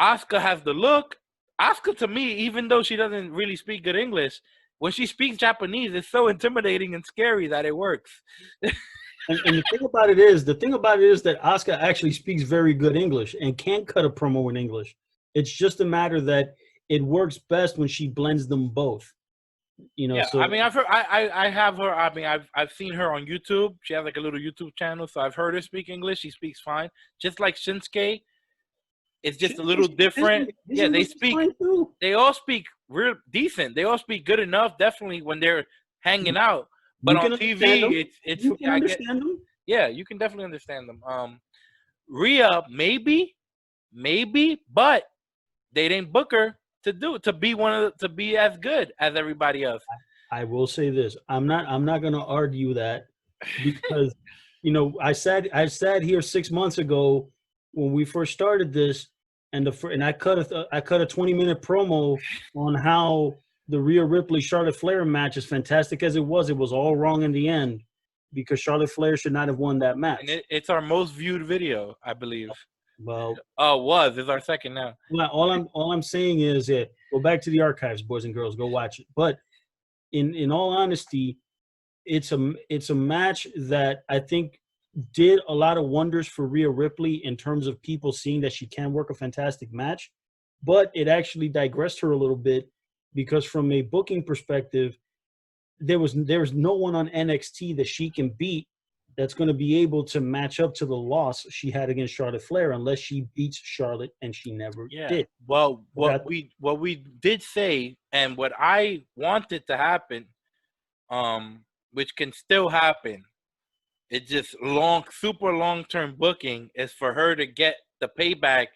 Asuka has the look. Asuka, to me, even though she doesn't really speak good English, when she speaks Japanese, it's so intimidating and scary that it works. And the thing about it is that Asuka actually speaks very good English and can cut a promo in English. It's just a matter that it works best when she blends them both. So I mean, I have her. I mean, I've seen her on YouTube. She has like a little YouTube channel, so I've heard her speak English. She speaks fine, just like Shinsuke. It's just a little different. Yeah, they all speak real decent. They all speak good enough, definitely when they're hanging out. But on TV, you can understand them. Yeah, you can definitely understand them. Rhea, maybe, but they didn't book her to be as good as everybody else. I will say this: I'm not going to argue that because I sat here 6 months ago when we first started this, and I cut a 20-minute promo on how the Rhea Ripley Charlotte Flair match, as fantastic as it was all wrong in the end because Charlotte Flair should not have won that match. And it's our most viewed video, I believe. Well, it's our second now. Well, all I'm saying is, go back to the archives, boys and girls, go watch it. But in all honesty, it's a match that I think did a lot of wonders for Rhea Ripley in terms of people seeing that she can work a fantastic match, but it actually digressed her a little bit because from a booking perspective, there was no one on NXT that she can beat that's going to be able to match up to the loss she had against Charlotte Flair unless she beats Charlotte, and she never did. Well, what we did say and what I wanted to happen, which can still happen. It's just super long-term booking is for her to get the payback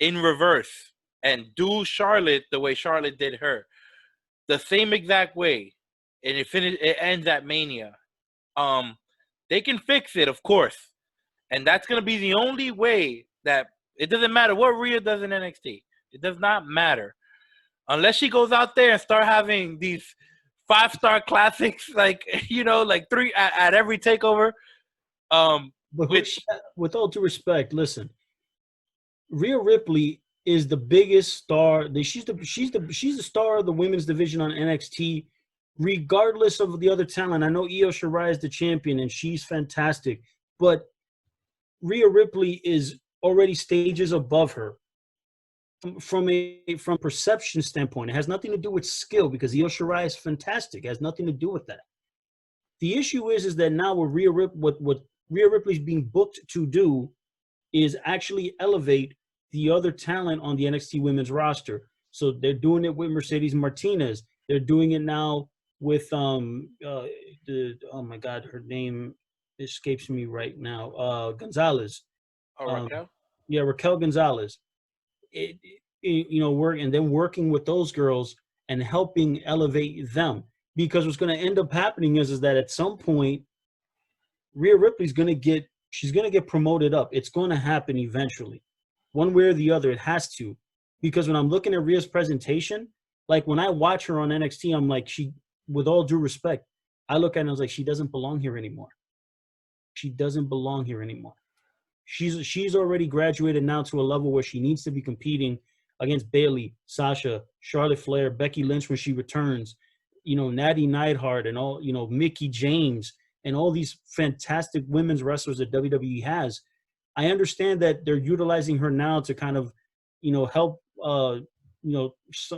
in reverse and do Charlotte the way Charlotte did her, the same exact way, and it ends at Mania. They can fix it, of course, and that's gonna be the only way. That it doesn't matter what Rhea does in NXT. It does not matter unless she goes out there and start having these 5-star classics, like like 3 at every takeover. But Which, with all due respect, listen, Rhea Ripley is the biggest star. She's the star of the women's division on NXT, regardless of the other talent. I know Io Shirai is the champion, and she's fantastic, but Rhea Ripley is already stages above her from perception standpoint. It has nothing to do with skill, because Io Shirai is fantastic. It has nothing to do with that. The issue is that now what Rhea Ripley's being booked to do is actually elevate the other talent on the NXT women's roster. So they're doing it with Mercedes Martinez. They're doing it now with oh my God, her name escapes me right now. Gonzalez. Raquel? Yeah, Raquel Gonzalez. Working with those girls and helping elevate them. Because what's going to end up happening is that at some point, Rhea Ripley's going to get promoted up. It's going to happen eventually. One way or the other, it has to. Because when I'm looking at Rhea's presentation, like when I watch her on NXT, I'm like, with all due respect, I look at her and I was like, she doesn't belong here anymore. She doesn't belong here anymore. She's already graduated now to a level where she needs to be competing against Bayley, Sasha, Charlotte Flair, Becky Lynch when she returns, Natty Neidhart and all, Mickie James and all these fantastic women's wrestlers that WWE has. I understand that they're utilizing her now to kind of, help,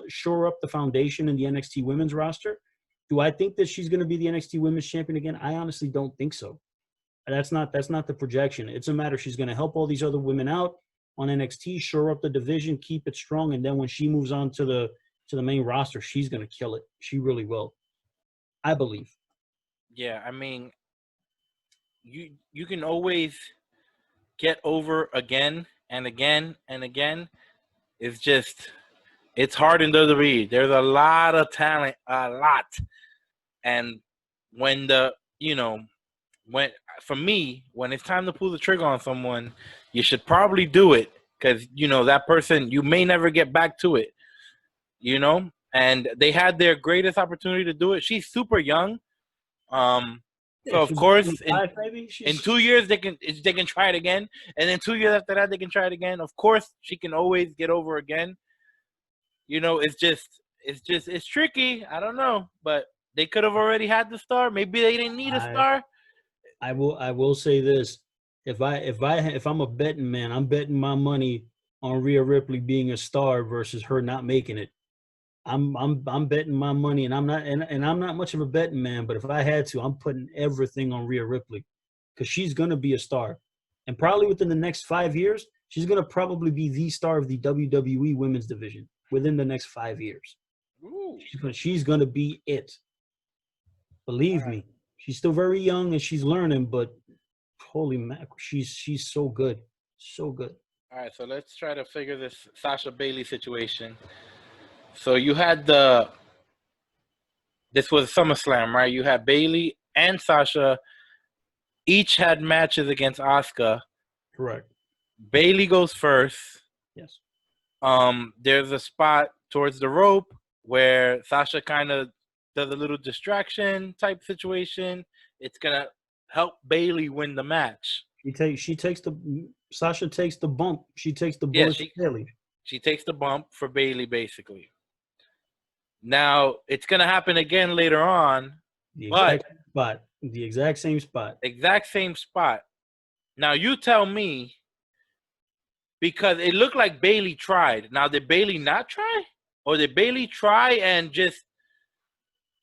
shore up the foundation in the NXT women's roster. Do I think that she's going to be the NXT women's champion again? I honestly don't think so. That's not the projection. It's a matter she's going to help all these other women out on NXT, shore up the division, keep it strong, and then when she moves on to the main roster, she's going to kill it. She really will. I believe. Yeah, I mean, you can always get over again and again and again. It's hard in WWE. There's a lot of talent, and when when it's time to pull the trigger on someone, you should probably do it, because that person, you may never get back to it. And they had their greatest opportunity to do it. She's super young. So of course, in 2 years they can try it again, and then 2 years after that they can try it again. Of course, she can always get over again. It's tricky. I don't know, but they could have already had the star. Maybe they didn't need a star. I will say this: if I'm a betting man, I'm betting my money on Rhea Ripley being a star versus her not making it. I'm betting my money, and I'm not much of a betting man, but if I had to, I'm putting everything on Rhea Ripley, because she's gonna be a star, and probably within the next 5 years, she's gonna probably be the star of the WWE women's division within the next 5 years. Ooh. She's gonna be it. Believe me, she's still very young and she's learning, but holy mackerel, she's so good, so good. All right, so let's try to figure this Sasha Bayley situation. So you had this was SummerSlam, right? You had Bayley and Sasha each had matches against Asuka. Correct. Bayley goes first. Yes. There's a spot towards the rope where Sasha kind of does a little distraction type situation. It's gonna help Bayley win the match. Sasha takes the bump. She takes the bullet for Bayley. She takes the bump for Bayley, basically. Now it's gonna happen again later on. The exact same spot. Exact same spot. Now you tell me, because it looked like Bayley tried. Now, did Bayley not try? Or did Bayley try and just...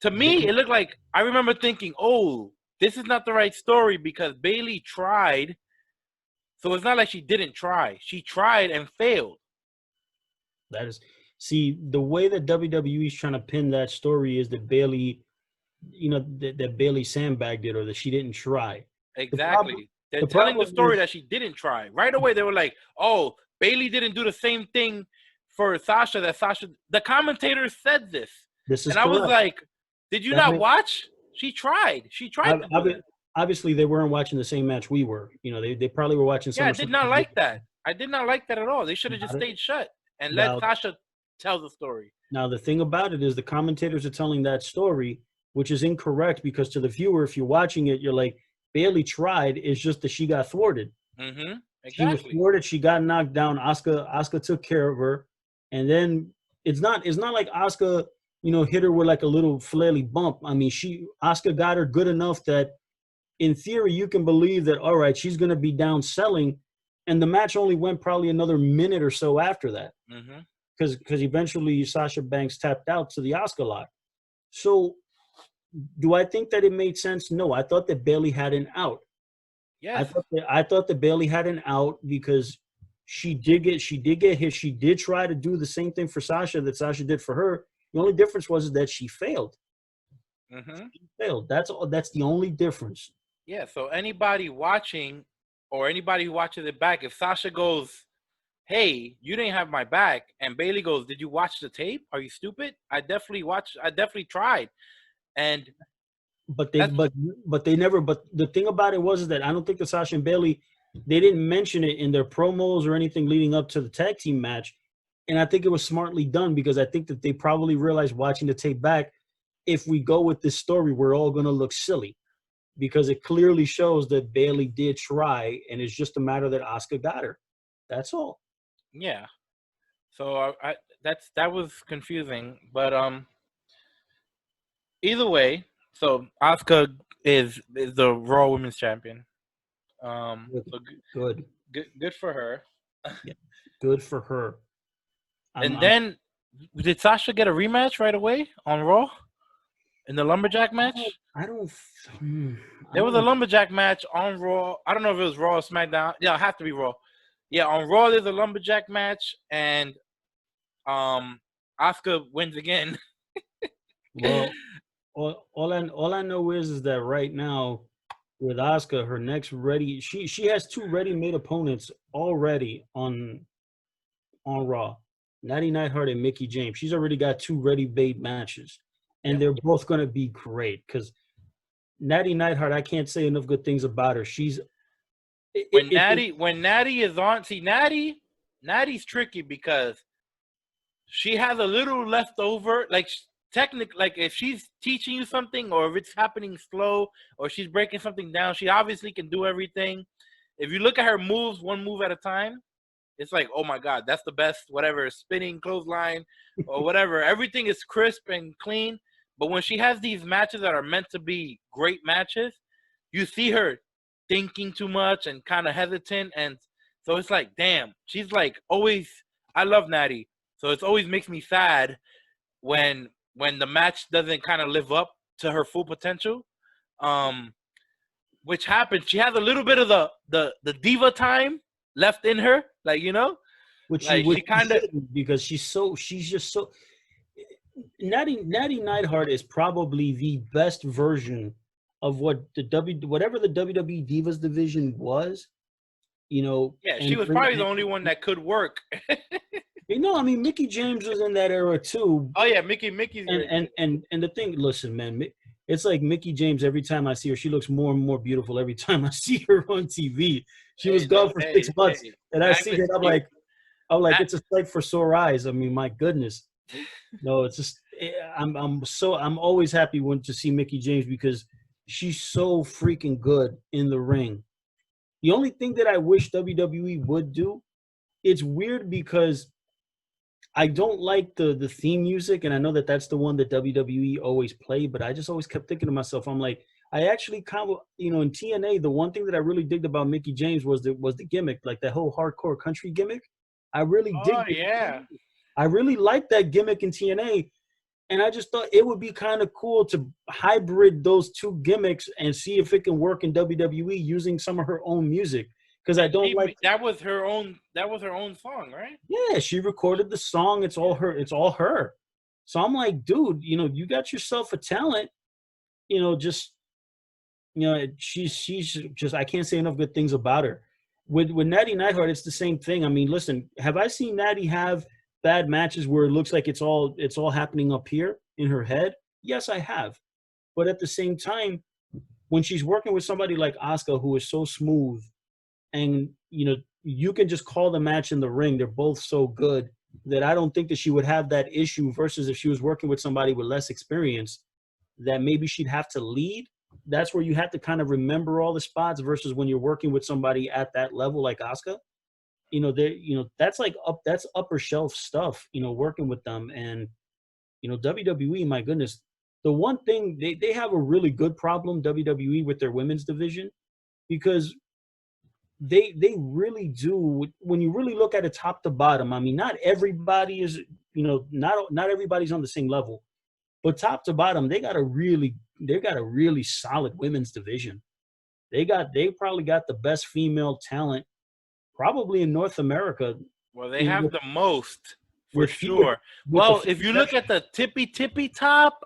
To me, it looked like... I remember thinking, oh, this is not the right story, because Bayley tried. So it's not like she didn't try. She tried and failed. See, the way that WWE is trying to pin that story is that Bayley that Bailey sandbagged it or that she didn't try. Exactly. They're The telling the problem story is that she didn't try. Right away, they were like, "Oh, Bailey didn't do the same thing for Sasha that Sasha." The commentators said this, this is and I was correct. like, "Did you That not makes, watch? She tried. She tried to do that." obviously they weren't watching the same match we were. They probably were watching Yeah, I SummerSlam. did not like that. I did not like that at all. They should have just Not it. stayed shut and let Now, Sasha tell the story. now the thing about it is the commentators are telling that story, which is incorrect because to the viewer, if you're watching it, you're like, Bailey tried. It's just that she got thwarted. Mm-hmm. She was Exactly. thwarted. She got knocked down. Asuka took care of her, and then it's not like Asuka, hit her with like a little flaily bump. I mean, Asuka got her good enough that in theory you can believe that all right, she's going to be down selling, and the match only went probably another minute or so after that Mm-hmm. because eventually Sasha Banks tapped out to the Asuka lock. So, do I think that it made sense? No, I thought that Bailey had an out. Yes. I thought that Bailey had an out because she did get hit. She did try to do the same thing for Sasha that Sasha did for her. The only difference was that she failed. Mm-hmm. She failed. That's all. That's the only difference. Yeah. So anybody watching or anybody who watches it back, if Sasha goes, "Hey, you didn't have my back," and Bailey goes, "Did you watch the tape? Are you stupid? I definitely watched. I definitely tried." And But they that's but they never. But the thing about it was that I don't think that Sasha and Bailey they didn't mention it in their promos or anything leading up to the tag team match. And I think it was smartly done because I think that they probably realized watching the tape back, if we go with this story, we're all going to look silly because it clearly shows that Bailey did try, and it's just a matter that Asuka got her. That's all. yeah. So that was confusing, but either way, so Asuka is the Raw Women's Champion. So Good. good for her. Yeah. Good for her. And then did Sasha get a rematch right away on Raw in the lumberjack match? I don't. There was a lumberjack match on Raw. I don't know if it was Raw or SmackDown. Yeah, it has to be Raw. Yeah, on Raw there's a lumberjack match, and Asuka wins again. Well, all I know is that right now with Asuka, her next ready, she has two ready-made opponents already on Raw. Natty Neidhart and Mickey James. She's already got two ready-made matches, and they're both going to be great because Natty Neidhart, I can't say enough good things about her. She's when Natty is on. See, Natty's tricky because she has a little left over. Like technically, like if she's teaching you something or if it's happening slow or she's breaking something down, she obviously can do everything. If you look at her moves, one move at a time, it's like, oh my God, that's the best, whatever, spinning clothesline or whatever. Everything is crisp and clean. But when she has these matches that are meant to be great matches, you see her thinking too much and kind of hesitant. And so it's like, damn, she's like always, I love Natty. So it always makes me sad when the match doesn't kind of live up to her full potential. Which happens. She has a little bit of the diva time left in her, like, which like she kind of because she's just so Natty Neidhart is probably the best version of whatever the WWE Divas division was, yeah, she was probably the only one that could work. I mean, Mickey James was in that era too. Oh yeah, Mickey's and the thing, listen, man, it's like Mickey James. Every time I see her, she looks more and more beautiful. Every time I see her on TV, she was gone for 6 months, and I see her, I'm like, it's a sight for sore eyes. I mean, my goodness. No, it's just I'm always happy to see Mickey James because she's so freaking good in the ring. The only thing that I wish WWE would do, it's weird because I don't like the theme music, and I know that that's the one that WWE always play, but I just always kept thinking to myself, I'm like, I actually kind of, in TNA, the one thing that I really digged about Mickey James was the gimmick, like that whole hardcore country gimmick. I really digged it. Yeah. I really liked that gimmick in TNA, and I just thought it would be kind of cool to hybrid those two gimmicks and see if it can work in WWE using some of her own music. Because I don't like that was her own song, right? Yeah, she recorded the song. It's all her. So I'm like, dude, you got yourself a talent. just she's just, I can't say enough good things about her. With Natty Neidhart, it's the same thing. I mean, listen, have I seen Natty have bad matches where it looks like it's all happening up here in her head? Yes, I have. But at the same time, when she's working with somebody like Asuka, who is so smooth, and you can just call the match in the ring, they're both so good that I don't think that she would have that issue. Versus if she was working with somebody with less experience, that maybe she'd have to lead. That's where you have to kind of remember all the spots. Versus when you're working with somebody at that level like Asuka, that's like that's upper shelf stuff. Working with them. And WWE, my goodness, the one thing they have a really good problem, WWE, with their women's division, because they really do. When you really look at it top to bottom, I mean, not everybody is, not everybody's on the same level, but top to bottom, they got a really solid women's division. They probably got the best female talent probably in North America. Well, they have the most, for with sure. Well, if you look at the tippy top,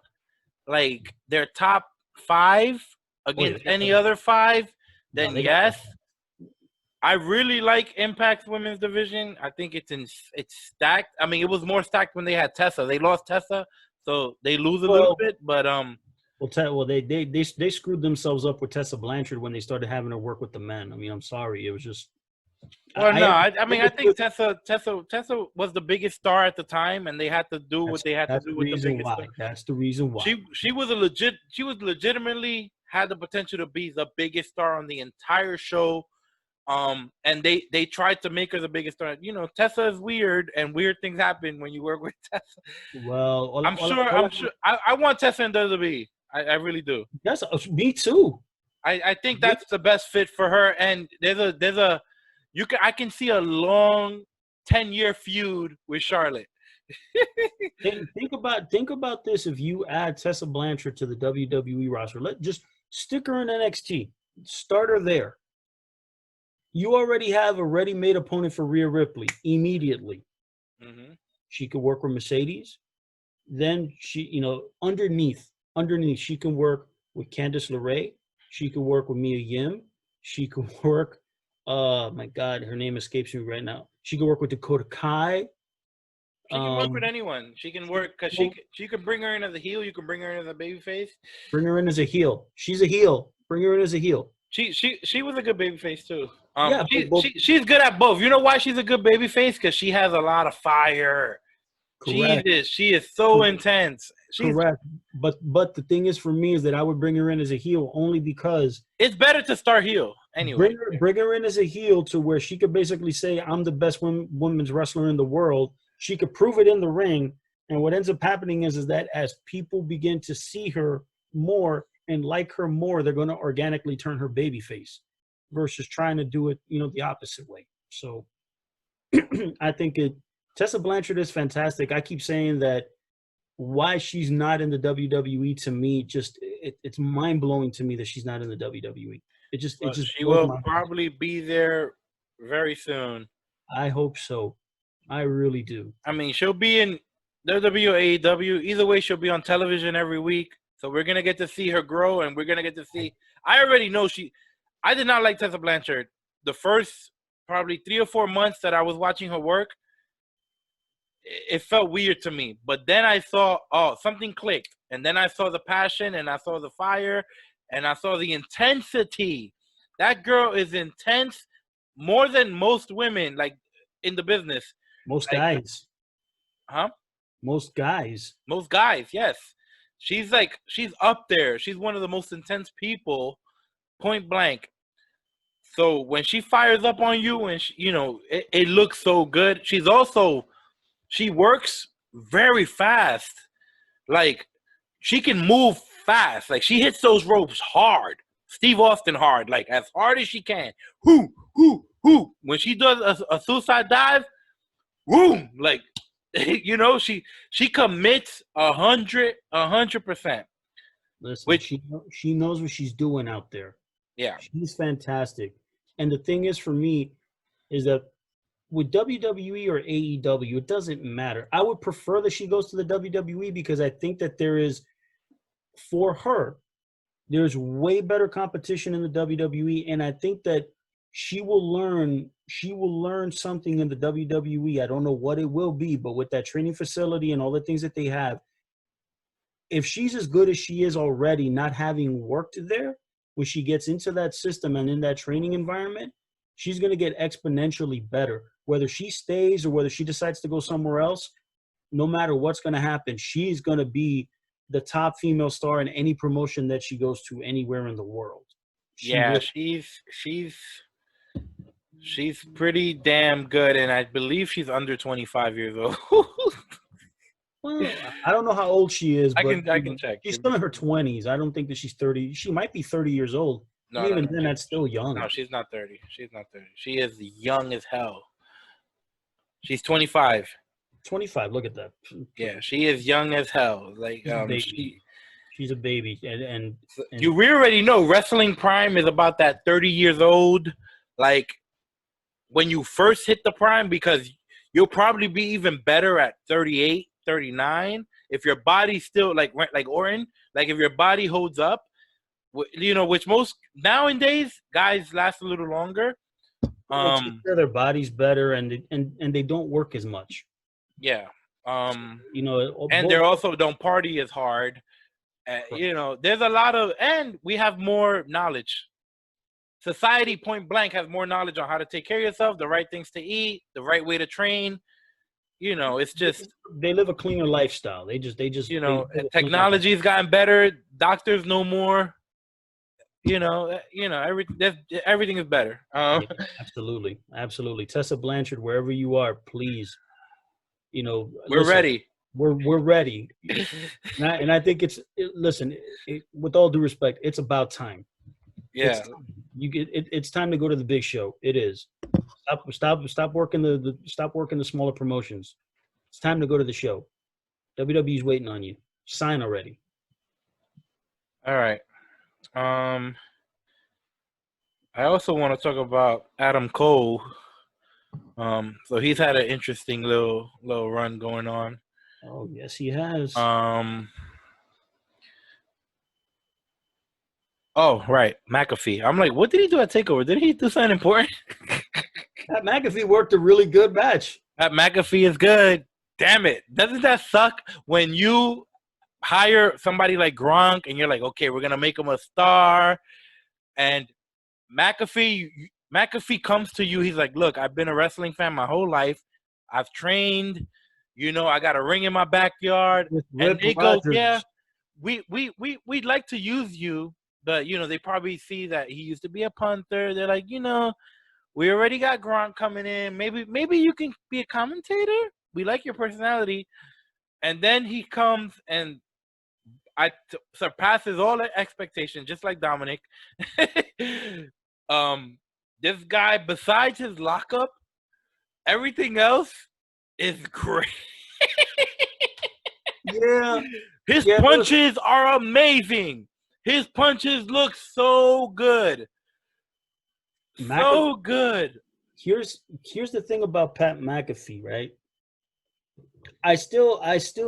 like their top 5 against any other 5, then yes. I really like Impact's women's division. I think it's stacked. I mean, it was more stacked when they had Tessa. They lost Tessa, so they lose a little bit. But they screwed themselves up with Tessa Blanchard when they started having her work with the men. I mean, I'm sorry, it was just. Well, I think Tessa was the biggest star at the time, and they had to do what they had to do with the biggest star. That's the reason why. She was legitimately had the potential to be the biggest star on the entire show. And they tried to make her the biggest star. Tessa is weird, and weird things happen when you work with Tessa. Well, I'm sure. I want Tessa in WWE. I really do. Yes, me too. I think that's the best fit for her. And I can see a long 10-year feud with Charlotte. think about this. If you add Tessa Blanchard to the WWE roster, just stick her in NXT, start her there. You already have a ready-made opponent for Rhea Ripley immediately. Mm-hmm. She could work with Mercedes. Then she, underneath, she can work with Candice LeRae. She could work with Mia Yim. She could work, my God, her name escapes me right now. She could work with Dakota Kai. She can work with anyone. She can work because she could bring her in as a heel. You can bring her in as a babyface. Bring her in as a heel. She's a heel. Bring her in as a heel. She was a good babyface too. She's good at both. You know why she's a good babyface? Because she has a lot of fire. Correct. She is so intense. Correct. But the thing is, for me, is that I would bring her in as a heel only because it's better to start heel anyway. Bring her in as a heel to where she could basically say, "I'm the best women's wrestler in the world." She could prove it in the ring, and what ends up happening is that as people begin to see her more and like her more, they're going to organically turn her babyface versus trying to do it, the opposite way. So I think Tessa Blanchard is fantastic. I keep saying that why she's not in the WWE, to me, just it's mind-blowing to me that she's not in the WWE. She will probably be there very soon. I hope so. I really do. I mean, she'll be in WWE or AEW. Either way, she'll be on television every week. So we're going to get to see her grow, and we're going to get to see – I already know I did not like Tessa Blanchard. The first probably 3 or 4 months that I was watching her work, it felt weird to me. But then I saw, something clicked. And then I saw the passion, and I saw the fire, and I saw the intensity. That girl is intense more than most women, like, in the business. Most guys. Huh? Most guys, yes. She's up there. She's one of the most intense people, point blank. So when she fires up on you and it looks so good. She works very fast. Like, she can move fast. Like, she hits those ropes hard. Steve Austin hard, like as hard as she can. Whoo, whoo, whoo. When she does a suicide dive, boom, like, she commits 100%. Listen, she knows what she's doing out there. Yeah, she's fantastic. And the thing is, for me, is that with WWE or AEW, it doesn't matter. I would prefer that she goes to the WWE because I think that there is, for her, There's way better competition in the WWE, and I think that she will learn something in the WWE. I don't know what it will be, but with that training facility and all the things that they have, if she's as good as she is already, not having worked there, when she gets into that system and in that training environment, she's going to get exponentially better. Whether she stays or whether she decides to go somewhere else, no matter what's going to happen, she's going to be the top female star in any promotion that she goes to anywhere in the world. She's pretty damn good, and I believe she's under 25 years old. Well, I don't know how old she is, but I can check. She's still in her 20s. I don't think that she's 30. She might be 30 years old. No, even then, that's still young. No, she's not 30. She's not 30. She is young as hell. She's 25. 25. Look at that. Yeah, she is young as hell. Like she's a baby, and we already know wrestling prime is about that 30 years old. Like when you first hit the prime, because you'll probably be even better at 38, 39 if your body's still like Orton. Like if your body holds up, you know, which most nowadays guys last a little longer. Their body's better, and they don't work as much. Yeah. You know, and they also don't party as hard. You know, there's a lot of, and we have more knowledge. Society, point blank, has more knowledge on how to take care of yourself, the right things to eat, the right way to train. You know, it's just they live a cleaner lifestyle. They just you know, technology's gotten better. Doctors know more. You know, everything is better. Yeah, absolutely. Tessa Blanchard, wherever you are, please. You know, we're ready. We're ready, and I think with all due respect, it's about time. Yeah, it's time to go to the big show. It is. Stop working the smaller promotions. It's time to go to the show. WWE's waiting on you. Sign already. All right. I also want to talk about Adam Cole. So he's had an interesting little run going on. Oh yes, he has. Oh right, McAfee. I'm like, what did he do at Takeover? Did he do something important? That McAfee worked a really good match. That McAfee is good. Damn it! Doesn't that suck when you hire somebody like Gronk and you're like, okay, we're gonna make him a star, and McAfee comes to you. He's like, look, I've been a wrestling fan my whole life. I've trained. You know, I got a ring in my backyard. And they go, yeah, we'd like to use you, but you know, they probably see that he used to be a punter. They're like, you know, we already got Gronk coming in. Maybe you can be a commentator. We like your personality. And then he comes and surpasses all the expectations, just like Dominic. This guy, besides his lockup, everything else is great. Yeah. His punches are amazing. His punches look so good. So good. Here's the thing about Pat McAfee, right? I still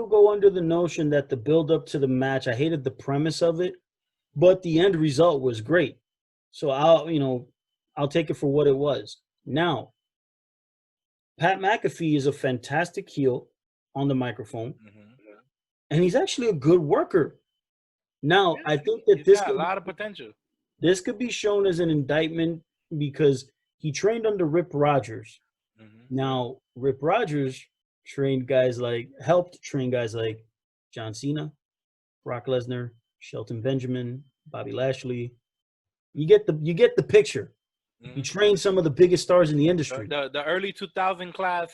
go under the notion that the build up to the match, I hated the premise of it, but the end result was great. So I'll take it for what it was. Now, Pat McAfee is a fantastic heel on the microphone, and he's actually a good worker. Now, I think that this got a lot of potential. This could be shown as an indictment because he trained under Rip Rogers. Now, Rip Rogers helped train guys like John Cena, Brock Lesnar, Shelton Benjamin, Bobby Lashley. You get the picture. He trained some of the biggest stars in the industry. The early 2000 class.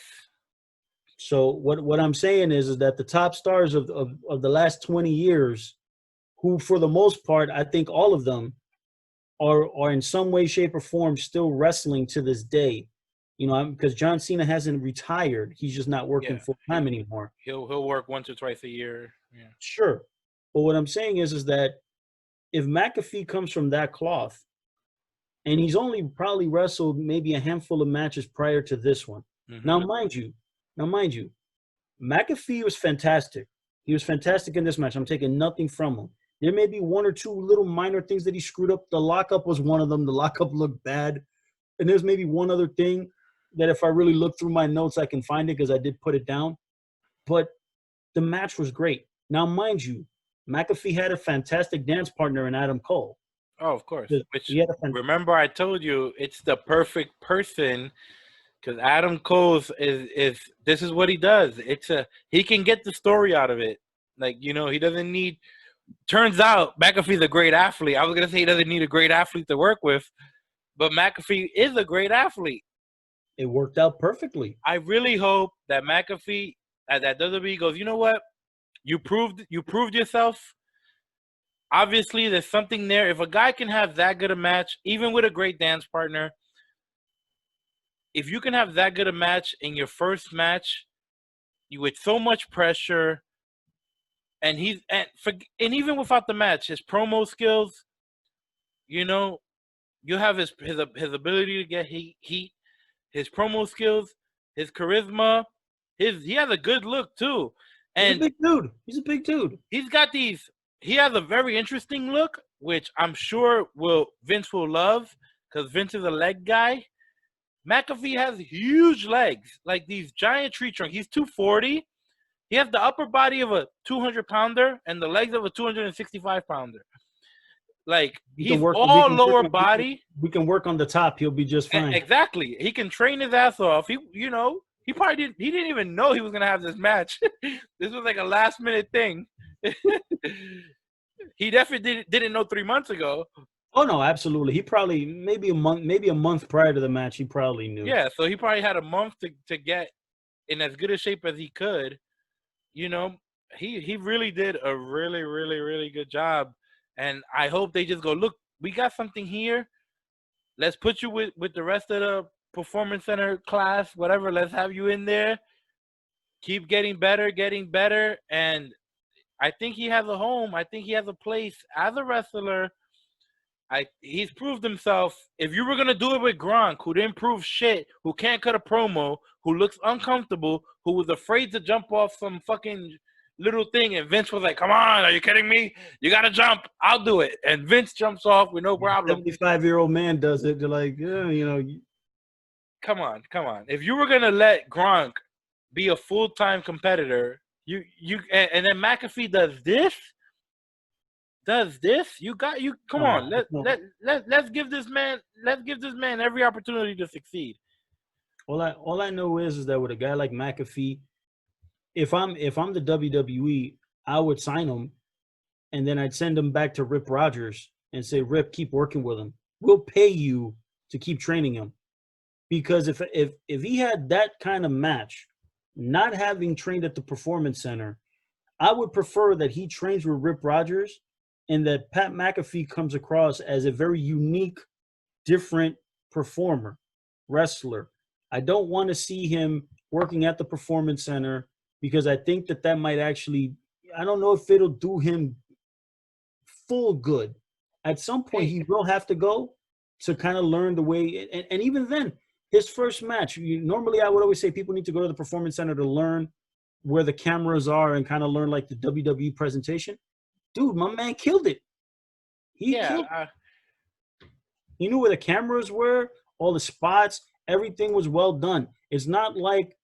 So what I'm saying is that the top stars of the last 20 years, who for the most part, I think all of them are in some way, shape, or form still wrestling to this day. You know, because John Cena hasn't retired. He's just not working full time anymore. He'll work once or twice a year. Yeah. Sure. But what I'm saying is that if McAfee comes from that cloth, and he's only probably wrestled maybe a handful of matches prior to this one. Now, mind you, McAfee was fantastic. He was fantastic in this match. I'm taking nothing from him. There may be one or two little minor things that he screwed up. The lockup was one of them. The lockup looked bad. And there's maybe one other thing that if I really look through my notes, I can find it because I did put it down. But the match was great. Now, mind you, McAfee had a fantastic dance partner in Adam Cole. Oh, of course. Which, remember I told you, it's the perfect person because Adam Cole is this is what he does. He can get the story out of it. Like, he doesn't need. Turns out McAfee's a great athlete. I was gonna say he doesn't need a great athlete to work with, but McAfee is a great athlete. It worked out perfectly. I really hope that McAfee at that WWE goes, you know what? You proved yourself. Obviously, there's something there. If a guy can have that good a match, even with a great dance partner, if you can have that good a match in your first match, you with so much pressure. And even without the match, his promo skills, you have his ability to get heat, his promo skills, his charisma, he has a good look too. And He's a big dude. He's got these. He has a very interesting look, which I'm sure Vince will love because Vince is a leg guy. McAfee has huge legs, like these giant tree trunks. He's 240. He has the upper body of a 200-pounder and the legs of a 265-pounder. Like, he's all lower body. We can work on the top. He'll be just fine. Exactly. He can train his ass off. He probably didn't even know he was going to have this match. This was like a last-minute thing. He definitely didn't know 3 months ago. Oh, no, absolutely. He probably, maybe a month prior to the match, he probably knew. Yeah, so he probably had a month to get in as good a shape as he could. He really did a really, really, really good job. And I hope they just go, look, we got something here. Let's put you with the rest of the Performance Center class, whatever. Let's have you in there. Keep getting better. And I think he has a home. I think he has a place as a wrestler. He's proved himself. If you were going to do it with Gronk, who didn't prove shit, who can't cut a promo, who looks uncomfortable, who was afraid to jump off some fucking little thing, and Vince was like, come on, are you kidding me? You got to jump. I'll do it. And Vince jumps off with no problem. 75-year-old man does it. They're like, yeah, Come on. If you were going to let Gronk be a full-time competitor, and then McAfee does this, come on. Let's give this man every opportunity to succeed. All I know is that with a guy like McAfee, if I'm the WWE, I would sign him, and then I'd send him back to Rip Rogers and say, Rip, keep working with him. We'll pay you to keep training him, because if he had that kind of match, not having trained at the Performance Center, I would prefer that he trains with Rip Rogers, and that Pat McAfee comes across as a very unique, different performer, wrestler. I don't want to see him working at the Performance Center, because I think that might actually, I don't know if it'll do him full good. At some point, he will have to go to kind of learn the way, and even then, his first match, normally I would always say people need to go to the Performance Center to learn where the cameras are and kind of learn like the WWE presentation. Dude, my man killed it. He knew where the cameras were, all the spots, everything was well done. It's not like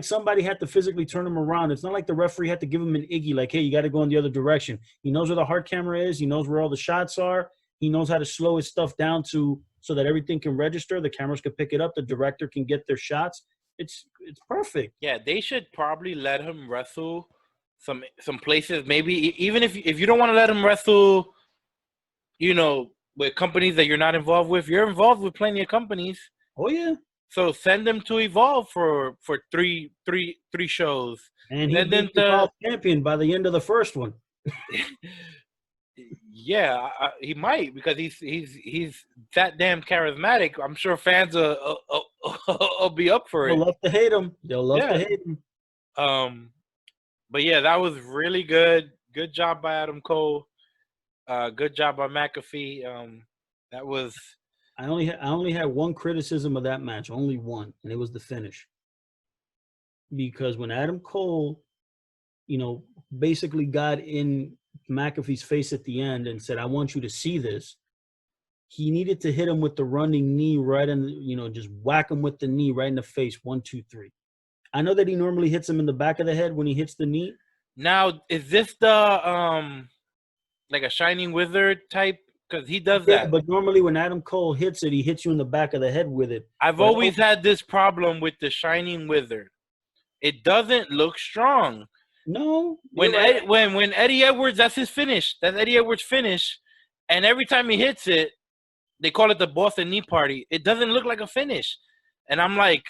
somebody had to physically turn him around. It's not like the referee had to give him an Iggy, like, hey, you got to go in the other direction. He knows where the hard camera is. He knows where all the shots are. He knows how to slow his stuff down so that everything can register. The cameras can pick it up. The director can get their shots. It's perfect. Yeah, they should probably let him wrestle some places. Maybe even if you don't want to let him wrestle, with companies that you're not involved with, you're involved with plenty of companies. Oh yeah. So send them to Evolve for three shows. And he'll be the champion by the end of the first one. Yeah, he might, because he's that damn charismatic. I'm sure fans will be up for it. They'll love to hate him. They'll love to hate him. But yeah, that was really good. Good job by Adam Cole. Good job by McAfee. That was. I only had one criticism of that match, only one, and it was the finish. Because when Adam Cole, basically got in McAfee's face at the end and said, "I want you to see this," he needed to hit him with the running knee right in, just whack him with the knee right in the face. 1, 2, 3. I know that he normally hits him in the back of the head when he hits the knee. Now, is this the like a Shining Wizard type? Because he does that. But normally when Adam Cole hits it, he hits you in the back of the head with it. I've always had this problem with the Shining Wizard. It doesn't look strong. No. When Eddie Edwards, that's his finish. That's Eddie Edwards' finish. And every time he hits it, they call it the Boston Knee Party. It doesn't look like a finish. And I'm like,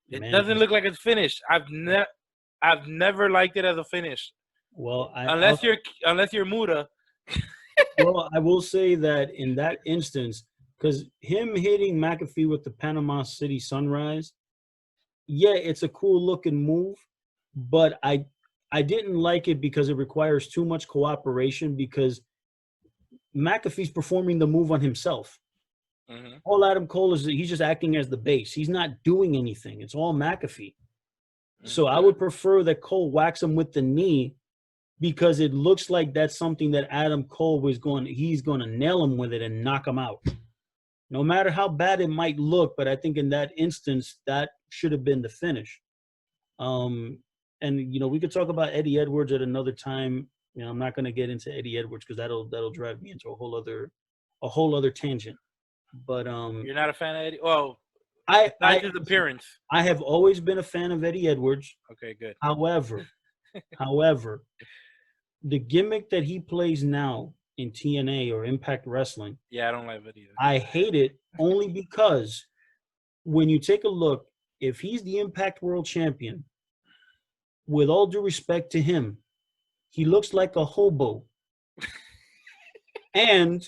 it doesn't look like a finish. I've never liked it as a finish. Well, unless you're Muda. Well, I will say that in that instance, because him hitting McAfee with the Panama City Sunrise, yeah, it's a cool looking move, but I didn't like it because it requires too much cooperation because McAfee's performing the move on himself. Mm-hmm. All Adam Cole is, he's just acting as the base. He's not doing anything. It's all McAfee. Mm-hmm. So I would prefer that Cole whacks him with the knee because it looks like that's something that Adam Cole he's going to nail him with it and knock him out. No matter how bad it might look, but I think in that instance, that should have been the finish. And, we could talk about Eddie Edwards at another time. I'm not going to get into Eddie Edwards because that'll drive me into a whole other tangent. But you're not a fan of Eddie? Well, his appearance. I have always been a fan of Eddie Edwards. Okay, good. However, the gimmick that he plays now in TNA or Impact Wrestling, yeah, I don't like it either. I hate it only because when you take a look, if he's the Impact World Champion, with all due respect to him, he looks like a hobo. and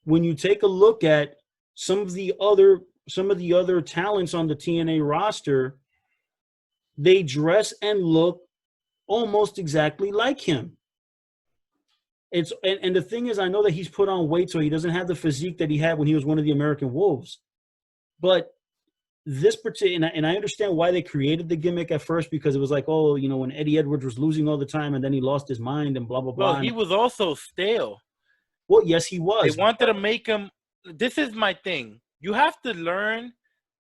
when you take a look at some of the other talents on the TNA roster, they dress and look almost exactly like him. And the thing is, I know that he's put on weight, so he doesn't have the physique that he had when he was one of the American Wolves. But this particular, and I understand why they created the gimmick at first, because it was like, when Eddie Edwards was losing all the time and then he lost his mind and blah, blah, blah. Well, he was also stale. Well, yes, he was. They wanted to make him. This is my thing. You have to learn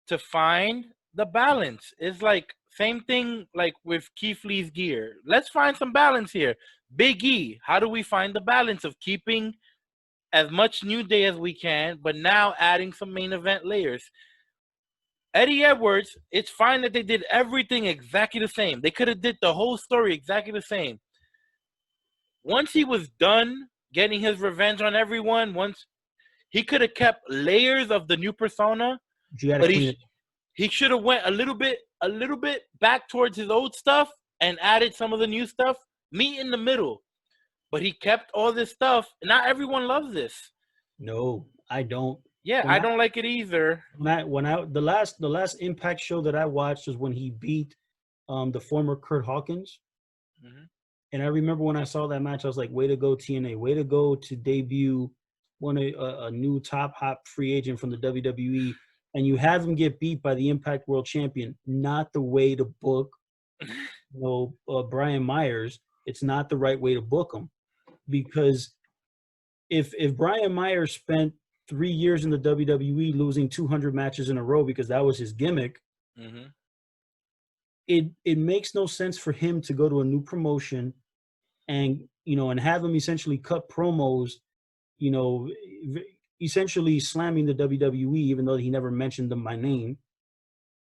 to find the balance. It's like same thing like with Keith Lee's gear. Let's find some balance here. Big E, how do we find the balance of keeping as much New Day as we can, but now adding some main event layers? Eddie Edwards, it's fine that they did everything exactly the same. They could have did the whole story exactly the same. Once he was done getting his revenge on everyone, once he could have kept layers of the new persona, but he should have went a little bit back towards his old stuff and added some of the new stuff. Meet in the middle. But he kept all this stuff. Not everyone loves this. No, I don't. Yeah, I don't like it either. The last Impact show that I watched was when he beat the former Kurt Hawkins. Mm-hmm. And I remember when I saw that match, I was like, way to go, TNA. Way to go to debut a new top hot free agent from the WWE. And you have him get beat by the Impact World Champion. Not the way to book Brian Myers. It's not the right way to book him. Because if Brian Myers spent 3 years in the WWE losing 200 matches in a row because that was his gimmick, mm-hmm. it makes no sense for him to go to a new promotion and have him essentially cut promos, essentially slamming the WWE, even though he never mentioned them by name.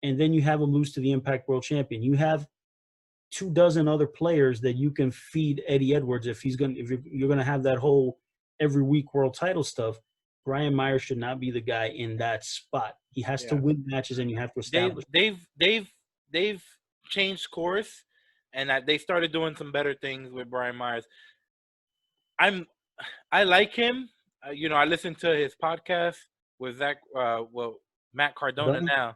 And then you have him lose to the Impact World Champion. You have 24 other players that you can feed Eddie Edwards if you're going to have that whole every week world title stuff. Brian Myers should not be the guy in that spot. He has to win matches, and you have to establish. They've changed course, and they started doing some better things with Brian Myers. I like him. I listened to his podcast with Matt Cardona now.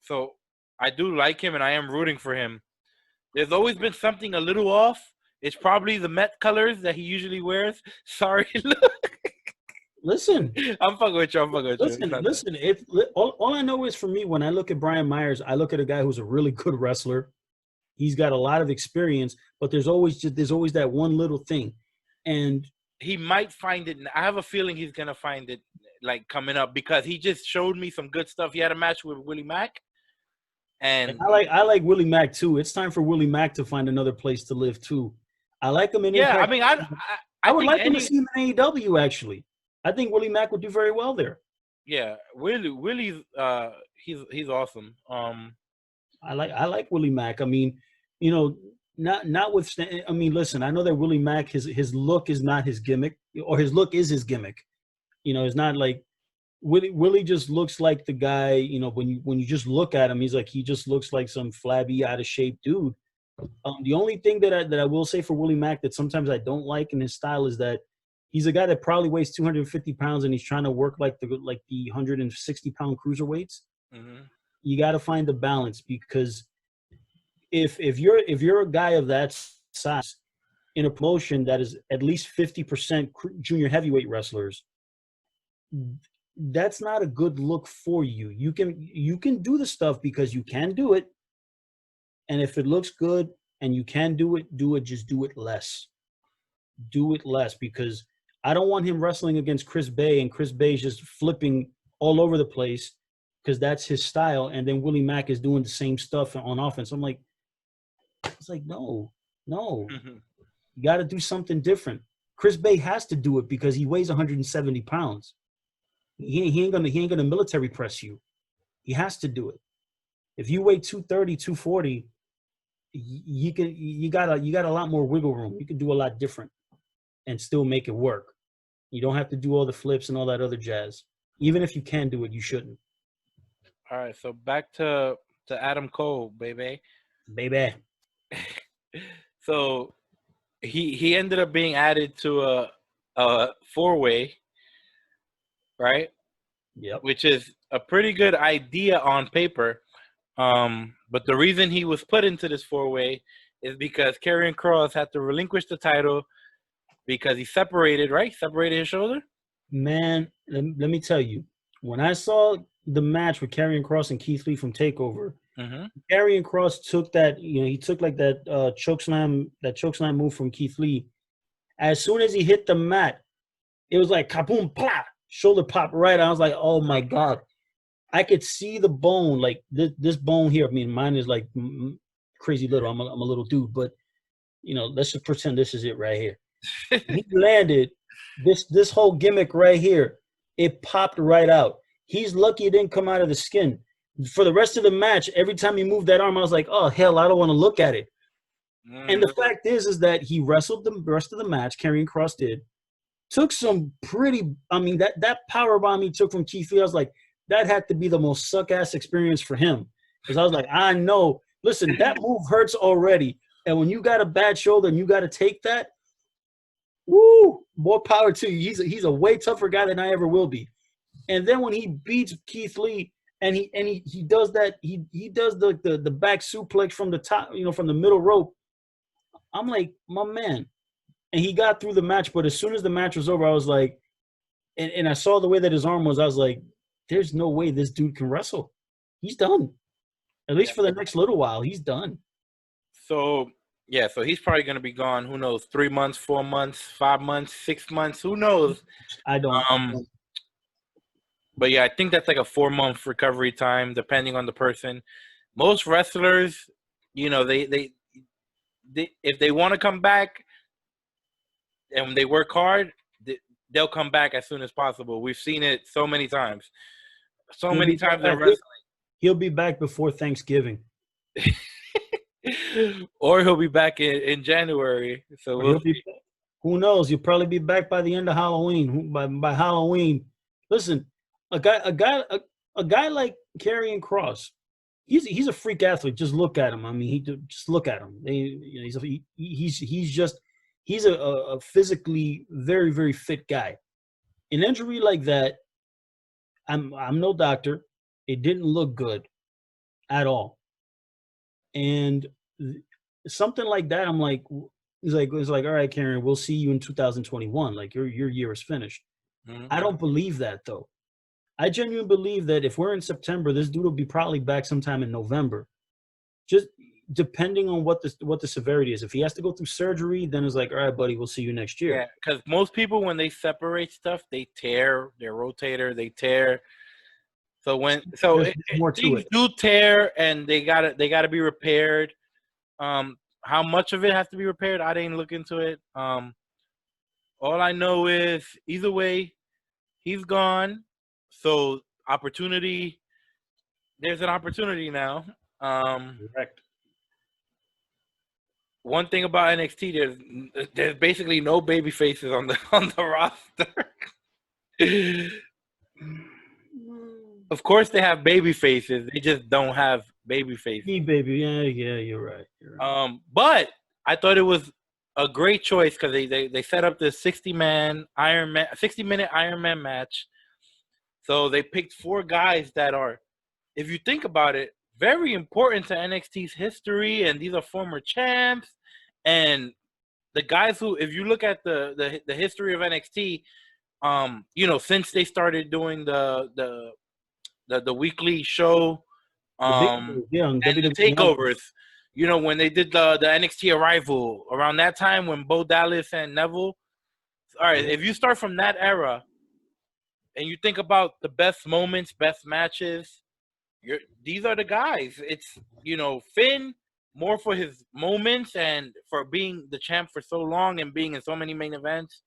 So I do like him, and I am rooting for him. There's always been something a little off. It's probably the Met colors that he usually wears. Sorry. Listen. I'm fucking with you. Listen. All I know is, for me, when I look at Brian Myers, I look at a guy who's a really good wrestler. He's got a lot of experience, but there's always that one little thing. And he might find it. I have a feeling he's gonna find it like coming up, because he just showed me some good stuff. He had a match with Willie Mack, and I like Willie Mack too. It's time for Willie Mack to find another place to live too. I like him in yeah, Impact. I mean, I would think like him to see him in AEW. Actually, I think Willie Mack would do very well there. Yeah, Willie's he's awesome. I like Willie Mack. I mean, you know, notwithstanding. I mean, listen, I know that Willie Mack, his look is not his gimmick, or his look is his gimmick. You know, it's not like Willie just looks like the guy. You know, when you just look at him, he just looks like some flabby, out of shape dude. The only thing that I will say for Willie Mack that sometimes I don't like in his style is that he's a guy that probably weighs 250 pounds and he's trying to work like the 160-pound cruiserweights. Mm-hmm. You got to find the balance, because if you're a guy of that size in a promotion that is at least 50% junior heavyweight wrestlers, that's not a good look for you. You can do the stuff because you can do it. And if it looks good and you can do it, just do it less. Do it less, because I don't want him wrestling against Chris Bay and Chris Bay's just flipping all over the place because that's his style. And then Willie Mack is doing the same stuff on offense. I'm like, it's like, no. Mm-hmm. You got to do something different. Chris Bay has to do it because he weighs 170 pounds. He ain't gonna military press you. He has to do it. If you weigh 230, 240, you got a lot more wiggle room. You can do a lot different and still make it work. You don't have to do all the flips and all that other jazz. Even if you can do it, you shouldn't. All right, so back to Adam Cole, baby. So he ended up being added to a four-way, right? Yep. Which is a pretty good idea on paper. But the reason he was put into this four-way is because Karrion Kross had to relinquish the title because he separated his shoulder. Man, let me tell you, when I saw the match with Karrion Kross and Keith Lee from Takeover, mm-hmm. Karrion Kross took that, he took like that chokeslam move from Keith Lee. As soon as he hit the mat, it was like kaboom, pop, shoulder pop right. I was like, oh my God. I could see the bone, like this bone here. I mean, mine is like crazy little. I'm a little dude, but let's just pretend this is it right here. He landed this whole gimmick right here. It popped right out. He's lucky it didn't come out of the skin. For the rest of the match, every time he moved that arm, I was like, oh hell, I don't want to look at it. And the fact is that he wrestled the rest of the match. Karrion Kross did. Took some pretty. I mean, that power bomb he took from Keith Lee, I was like, that had to be the most suck-ass experience for him. Because I was like, I know. Listen, that move hurts already. And when you got a bad shoulder and you got to take that, woo, more power to you. He's a way tougher guy than I ever will be. And then when he beats Keith Lee and he does that, he does the back suplex from the top, from the middle rope. I'm like, my man. And he got through the match, but as soon as the match was over, I was like, and I saw the way that his arm was, I was like, there's no way this dude can wrestle. He's done. At least for the next little while, he's done. So he's probably going to be gone. Who knows? 3 months, 4 months, 5 months, 6 months. Who knows? I don't. But yeah, I think that's like a 4-month recovery time, depending on the person. Most wrestlers, they if they want to come back and they work hard, they'll come back as soon as possible. We've seen it so many times. In wrestling. He'll be back before Thanksgiving. Or he'll be back in January. So who knows? He'll probably be back by the end of Halloween. By Halloween. Listen, a guy like Karrion Kross, he's a freak athlete. Just look at him. I mean, just look at him. He's a physically very, very fit guy. An injury like that, I'm no doctor. It didn't look good at all. And something like that, I'm like, it's like, all right, Karrion, we'll see you in 2021. Like your year is finished. Mm-hmm. I don't believe that though. I genuinely believe that if we're in September, this dude will be probably back sometime in November. Just depending on what the severity is. If he has to go through surgery, then it's like, all right, buddy, we'll see you next year. Yeah, because most people, when they separate stuff, they tear their rotator, they tear. So There's more to things it. do tear, and they gotta be repaired. How much of it has to be repaired? I didn't look into it. All I know is either way, he's gone. So there's an opportunity now. Correct. One thing about NXT, there's basically no baby faces on the roster. Of course, they have baby faces. They just don't have baby faces. Baby, yeah, you're right. But I thought it was a great choice because they set up this 60-minute Iron Man match. So they picked 4 guys that are, if you think about it, very important to NXT's history, and these are former champs. And the guys who, if you look at the history of NXT, since they started doing the weekly show, and the takeovers, when they did the NXT Arrival around that time when Bo Dallas and Neville. All right, if you start from that era and you think about the best moments, best matches, these are the guys. It's, Finn more for his moments and for being the champ for so long and being in so many main events.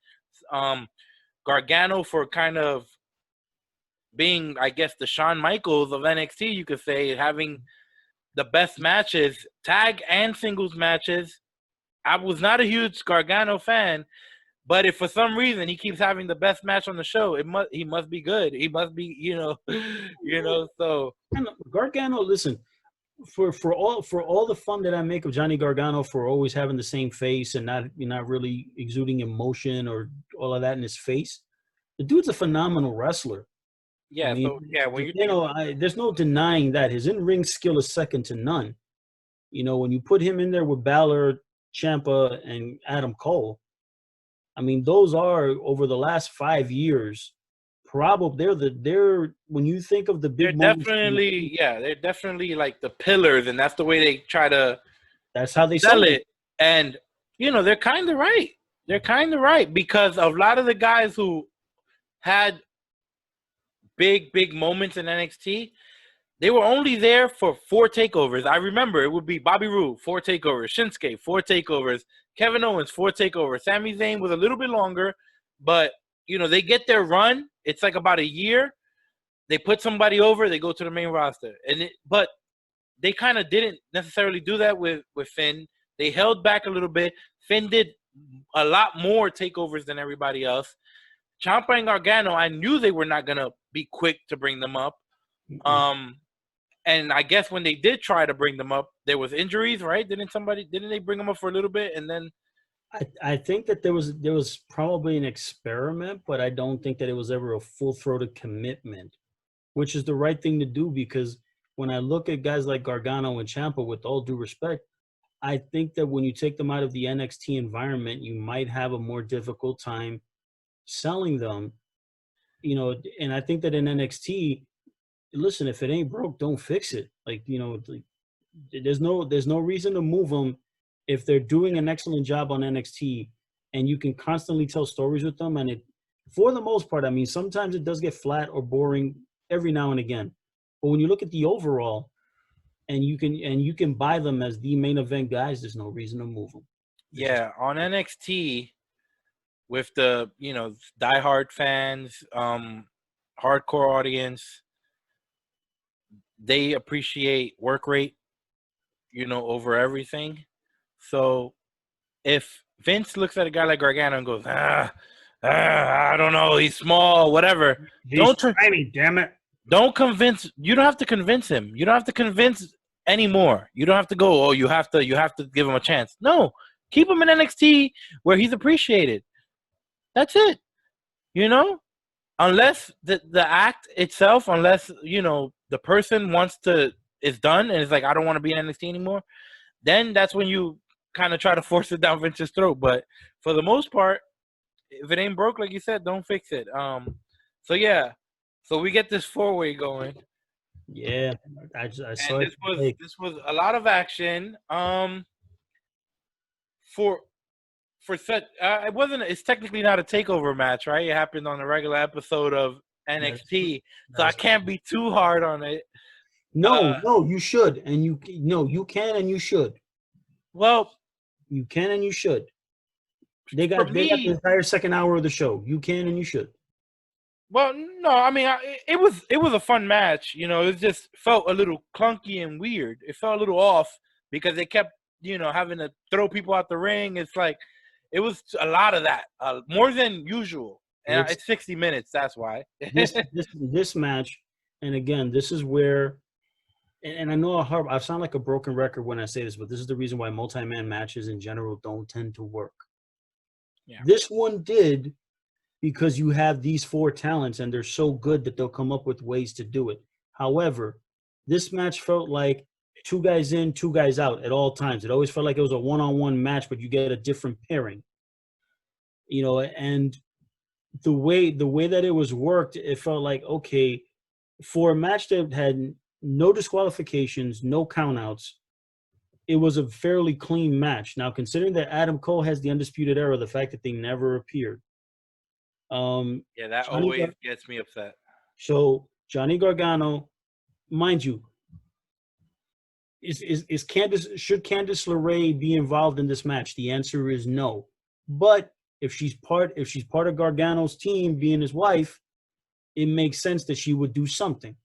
Gargano for kind of being, I guess, the Shawn Michaels of NXT, you could say, having the best matches, tag and singles matches. I was not a huge Gargano fan, but if for some reason he keeps having the best match on the show, he must be good. He must be, so Gargano, listen, for all the fun that I make of Johnny Gargano for always having the same face and not really exuding emotion or all of that in his face, the dude's a phenomenal wrestler. Yeah, there's no denying that his in-ring skill is second to none. When you put him in there with Balor, Ciampa, and Adam Cole, I mean, those are, over the last 5 years, probably they're when you think of the big they're definitely like the pillars, and that's the way they try to. That's how they sell it, and they're kind of right. They're kind of right because of a lot of the guys who had big moments in NXT, they were only there for 4 takeovers. I remember it would be Bobby Roode, 4 takeovers, Shinsuke, 4 takeovers, Kevin Owens, 4 takeovers, Sami Zayn was a little bit longer, but they get their run. It's like about a year. They put somebody over, they go to the main roster, but they kind of didn't necessarily do that with Finn. They held back a little bit. Finn did a lot more takeovers than everybody else. Ciampa and Gargano, I knew they were not gonna be quick to bring them up. Mm-hmm. And I guess when they did try to bring them up, there was injuries, right? Didn't they bring them up for a little bit and then? I think that there was probably an experiment, but I don't think that it was ever a full-throated commitment, which is the right thing to do, because when I look at guys like Gargano and Ciampa, with all due respect, I think that when you take them out of the NXT environment, you might have a more difficult time selling them, and I think that in NXT, listen, if it ain't broke, don't fix it. There's no reason to move them if they're doing an excellent job on NXT, and you can constantly tell stories with them. And for the most part, I mean, sometimes it does get flat or boring every now and again, but when you look at the overall, and you can buy them as the main event guys, there's no reason to move them. Yeah, on NXT, with the diehard fans, hardcore audience, they appreciate work rate, over everything. So if Vince looks at a guy like Gargano and goes, I don't know, he's small, whatever. Don't try me, damn it. Don't convince. You don't have to convince him. You don't have to convince anymore. You don't have to go, oh, you have to give him a chance. No, keep him in NXT where he's appreciated. That's it. Unless the act itself, unless the person is done and it's like, I don't want to be in NXT anymore, then that's when you kind of try to force it down Vince's throat. But for the most part, if it ain't broke, like you said, don't fix it. So we get this 4-way going. Yeah, I saw And it today. this was a lot of action. For such it wasn't. It's technically not a takeover match, right? It happened on a regular episode of That's NXT, so that I is can't be too hard on it. no, you should, and you can, and you should. Well, You can, and you should. for They got the me, entire second hour of the show. You can, and you should. well, no, I mean, it was a fun match. You know, it just felt a little clunky and weird. It felt a little off because they kept, having to throw people out the ring. It's like it was a lot of that, more than usual. And It's it's 60 minutes. That's why. this match, and again, this is where, and I know I sound like a broken record when I say this, but this is the reason why multi-man matches in general don't tend to work. Yeah. This one did because you have these four talents and they're so good that they'll come up with ways to do it. However, this match felt like two guys in, two guys out at all times. It always felt like it was a one-on-one match, but you get a different pairing. And the way that it was worked, it felt like, okay, for a match that had no disqualifications, no countouts, it was a fairly clean match. Now, considering that Adam Cole has the undisputed era, the fact that they never appeared. Yeah, that Johnny always gets me upset. So Johnny Gargano, mind you, should Candice LeRae be involved in this match? The answer is no. But if she's part of Gargano's team, being his wife, it makes sense that she would do something.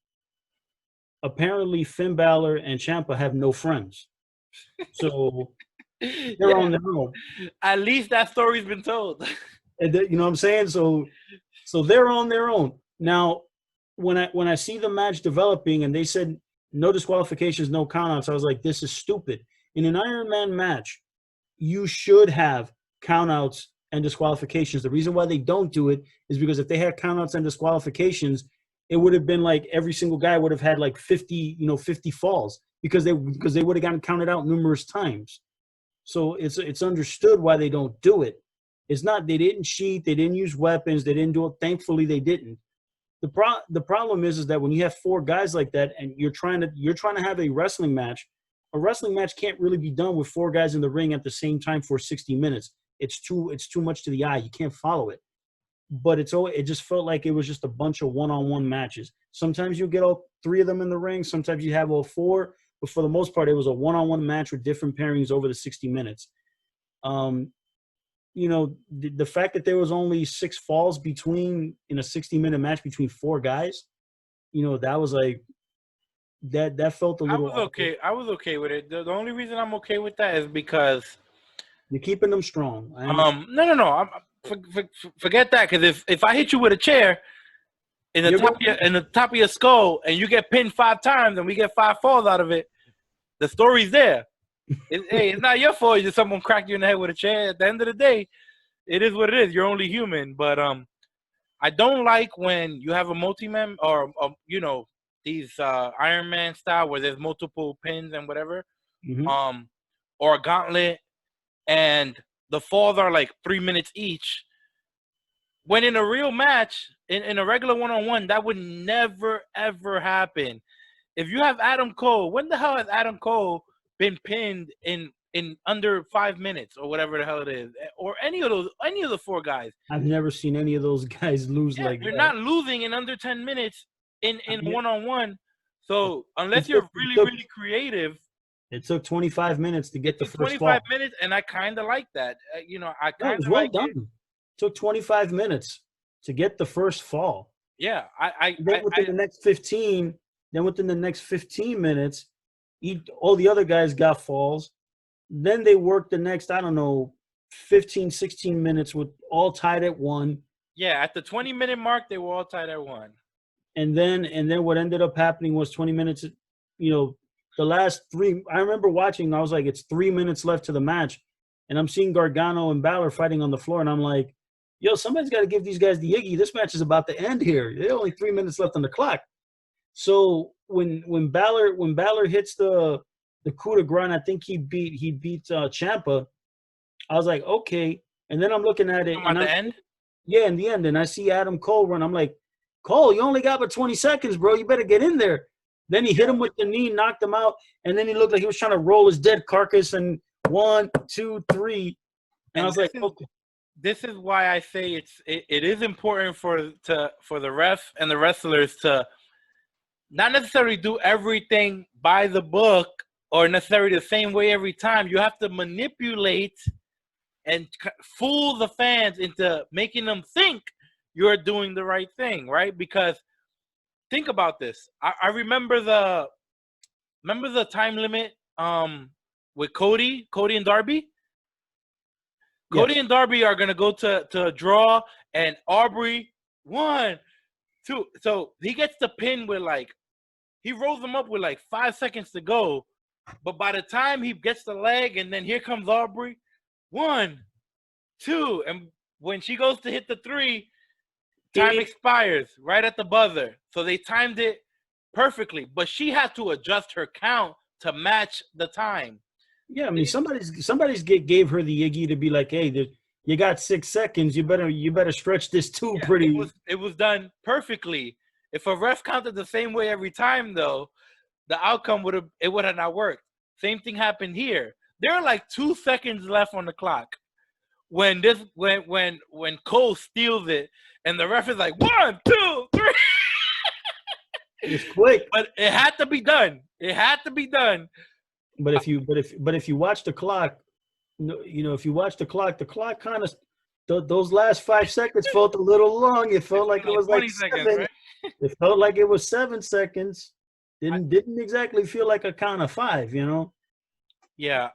Apparently, Finn Balor and Ciampa have no friends, so they're on their own. At least that story's been told. And you know what I'm saying? So they're on their own. Now, when I see the match developing and they said no disqualifications, no countouts, I was like, this is stupid. In an Iron Man match, you should have countouts and disqualifications. The reason why they don't do it is because if they had countouts and disqualifications, it would have been like every single guy would have had like 50 falls because they would have gotten counted out numerous times. So it's understood why they don't do it. It's not they didn't cheat, they didn't use weapons, they didn't do it. Thankfully, they didn't. The problem is that when you have four guys like that and you're trying to have a wrestling match can't really be done with four guys in the ring at the same time for 60 minutes. It's too much to the eye. You can't follow it. But it just felt like it was just a bunch of one-on-one matches. Sometimes you get all three of them in the ring. Sometimes you have all four. But for the most part, it was a one-on-one match with different pairings over the 60 minutes. The fact that there was only 6 falls in a 60-minute match between 4 guys, that was like that felt a little. I was okay with it. The only reason I'm okay with that is because you're keeping them strong. no. Forget that, because if I hit you with a chair in the top of your skull and you get pinned 5 times and we get 5 falls out of it, the story's there. It's not your fault. Just someone cracked you in the head with a chair. At the end of the day, it is what it is. You're only human. But I don't like when you have a multi-man or these Iron Man style where there's multiple pins and whatever, or a gauntlet, and the falls are like 3 minutes each. When in a real match, in a regular one-on-one, that would never ever happen. If you have Adam Cole, when the hell has Adam Cole been pinned in under 5 minutes or whatever the hell it is, or any of the 4 guys? I've never seen any of those guys lose like that. You're not losing in under 10 minutes in one-on-one. So unless you're really creative. It took 25 minutes to get the first 25 fall. minutes, and I kind of like that. I kind of like it. It took 25 minutes to get the first fall. Yeah, within the next 15 minutes, all the other guys got falls. Then they worked the next, 15, 16 minutes with all tied at 1. Yeah, at the 20-minute mark, they were all tied at 1. And then what ended up happening was 20 minutes, the last 3, I remember watching, I was like, it's 3 minutes left to the match. And I'm seeing Gargano and Balor fighting on the floor. And I'm like, yo, somebody's got to give these guys the Iggy. This match is about to end here. There's only 3 minutes left on the clock. So when Balor hits the coup de grace, I think he beat Ciampa. I was like, okay. And then I'm looking at it. At the end? Yeah, in the end. And I see Adam Cole run. I'm like, Cole, you only got about 20 seconds, bro. You better get in there. Then he hit him with the knee, knocked him out, and then he looked like he was trying to roll his dead carcass. And 1, 2, 3, and I was like, okay. This is why I say it is important for the ref and the wrestlers to not necessarily do everything by the book or necessarily the same way every time. You have to manipulate and fool the fans into making them think you're doing the right thing, right? Because think about this. I remember the time limit with Cody and Darby. Cody and Darby are gonna go to a draw, and Aubrey 1, 2. So he gets the pin with he rolls them up with 5 seconds to go, but by the time he gets the leg, and then here comes Aubrey, 1, 2, and when she goes to hit the 3, time expires right at the buzzer. So they timed it perfectly, but she had to adjust her count to match the time. Yeah, I mean, somebody's gave her the Iggy to be like, hey, you got 6 seconds. You better stretch this too. Yeah, pretty. It was done perfectly. If a ref counted the same way every time, though, the outcome would have not worked. Same thing happened here. There are 2 seconds left on the clock when Cole steals it, and the ref is like 1, 2, 3. It's quick, but it had to be done. It had to be done. But if you watch the clock, if you watch the clock kind of those last 5 seconds felt a little long. It felt like it was 20 seconds, 7. Right? It felt like it was 7 seconds. Didn't exactly feel like a count of 5. Yeah.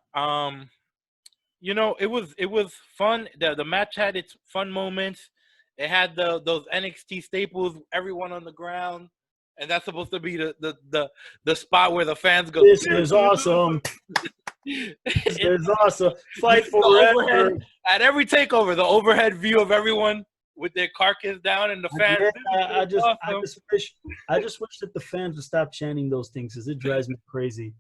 It was fun. The match had its fun moments. It had those NXT staples, everyone on the ground. And that's supposed to be the spot where the fans go. This is awesome. This is awesome. Fight forever. At every takeover, the overhead view of everyone with their carcass down and the fans. I just wish that the fans would stop chanting those things, because it drives me crazy.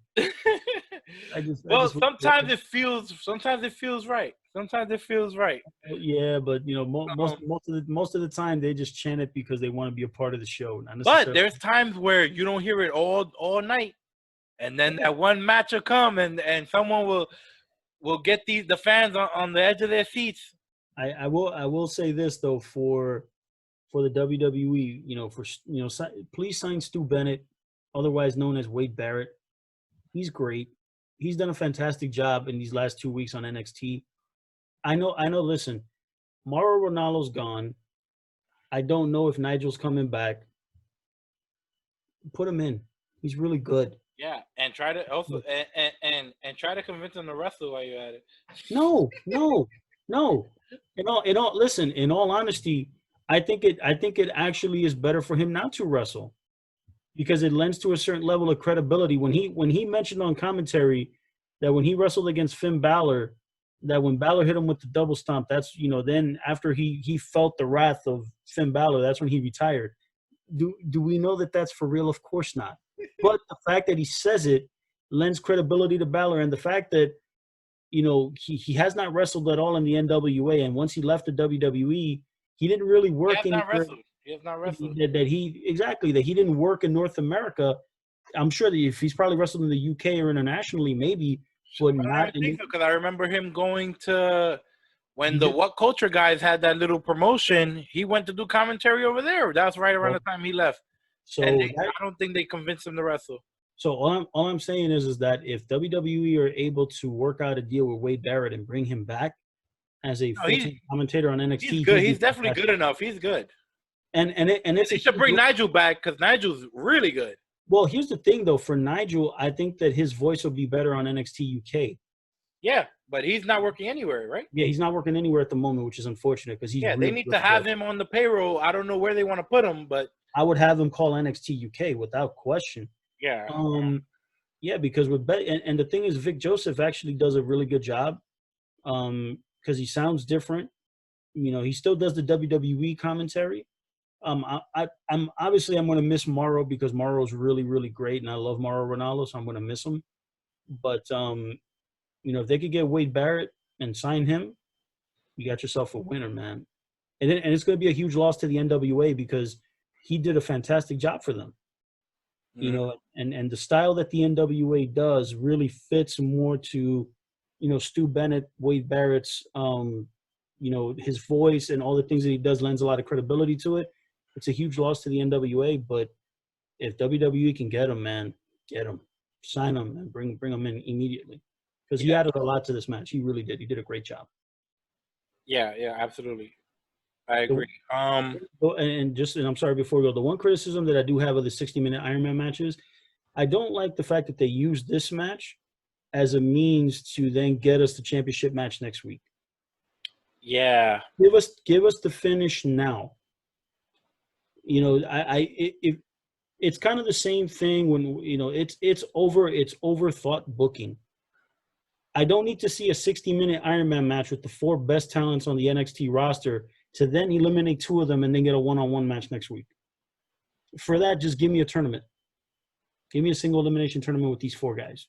Sometimes it feels right. Sometimes it feels right. Yeah, but most of the time they just chant it because they want to be a part of the show. But there's times where you don't hear it all night, and then that one match will come, and someone will get the fans on the edge of their seats. I will say this though, for the WWE, please sign Stu Bennett, otherwise known as Wade Barrett. He's great. He's done a fantastic job in these last 2 weeks on NXT. I know. Listen, Mauro Ranallo's gone. I don't know if Nigel's coming back. Put him in. He's really good. Yeah, and try to also and try to convince him to wrestle while you're at it. No. Listen, in all honesty, I think it actually is better for him not to wrestle, because it lends to a certain level of credibility. When he mentioned on commentary that when he wrestled against Finn Balor, that when Balor hit him with the double stomp, that's, then after he felt the wrath of Finn Balor, that's when he retired. Do we know that that's for real? Of course not. But the fact that he says it lends credibility to Balor, and the fact that, he has not wrestled at all in the NWA, and once he left the WWE, he didn't really work He has not wrestled. That he didn't work in North America. I'm sure that if he's probably wrestled in the UK or internationally, maybe, but not. I think so, because I remember him going to when the What Culture guys had that little promotion. He went to do commentary over there. That was right around the time he left. So I don't think they convinced him to wrestle. So all I'm saying is that if WWE are able to work out a deal with Wade Barrett and bring him back as a commentator on NXT, he's good. He's definitely good enough. He's good. And they should bring Nigel back, because Nigel's really good. Well, here's the thing, though. For Nigel, I think that his voice will be better on NXT UK. Yeah, but he's not working anywhere, right? Yeah, he's not working anywhere at the moment, which is unfortunate, because they need to have him on the payroll. I don't know where they want to put him, but I would have him call NXT UK without question. Yeah. Yeah, because and the thing is, Vic Joseph actually does a really good job, because he sounds different. He still does the WWE commentary. I'm going to miss Mauro, because Mauro's really, really great, and I love Mauro Ranallo, so I'm going to miss him. But if they could get Wade Barrett and sign him, you got yourself a winner, man. And it's going to be a huge loss to the NWA, because he did a fantastic job for them. you know, and the style that the NWA does really fits more to, you know, Stu Bennett, Wade Barrett's, you know, his voice and all the things that he does lends a lot of credibility to it. It's a huge loss to the NWA, but if WWE can get him, man, get him, sign him, and bring him in immediately, because he added a lot to this match. He really did. He did a great job. Yeah, absolutely. I agree. And I'm sorry before we go. The one criticism that I do have of the 60-minute Iron Man matches, I don't like the fact that they use this match as a means to then get us the championship match next week. Yeah. Give us the finish now. You know, it's kind of the same thing when, you know, it's overthought booking. I don't need to see a 60-minute Iron Man match with the 4 best talents on the NXT roster to then eliminate 2 of them and then get a one-on-one match next week. For that, just give me a tournament. Give me a single elimination tournament with these 4 guys.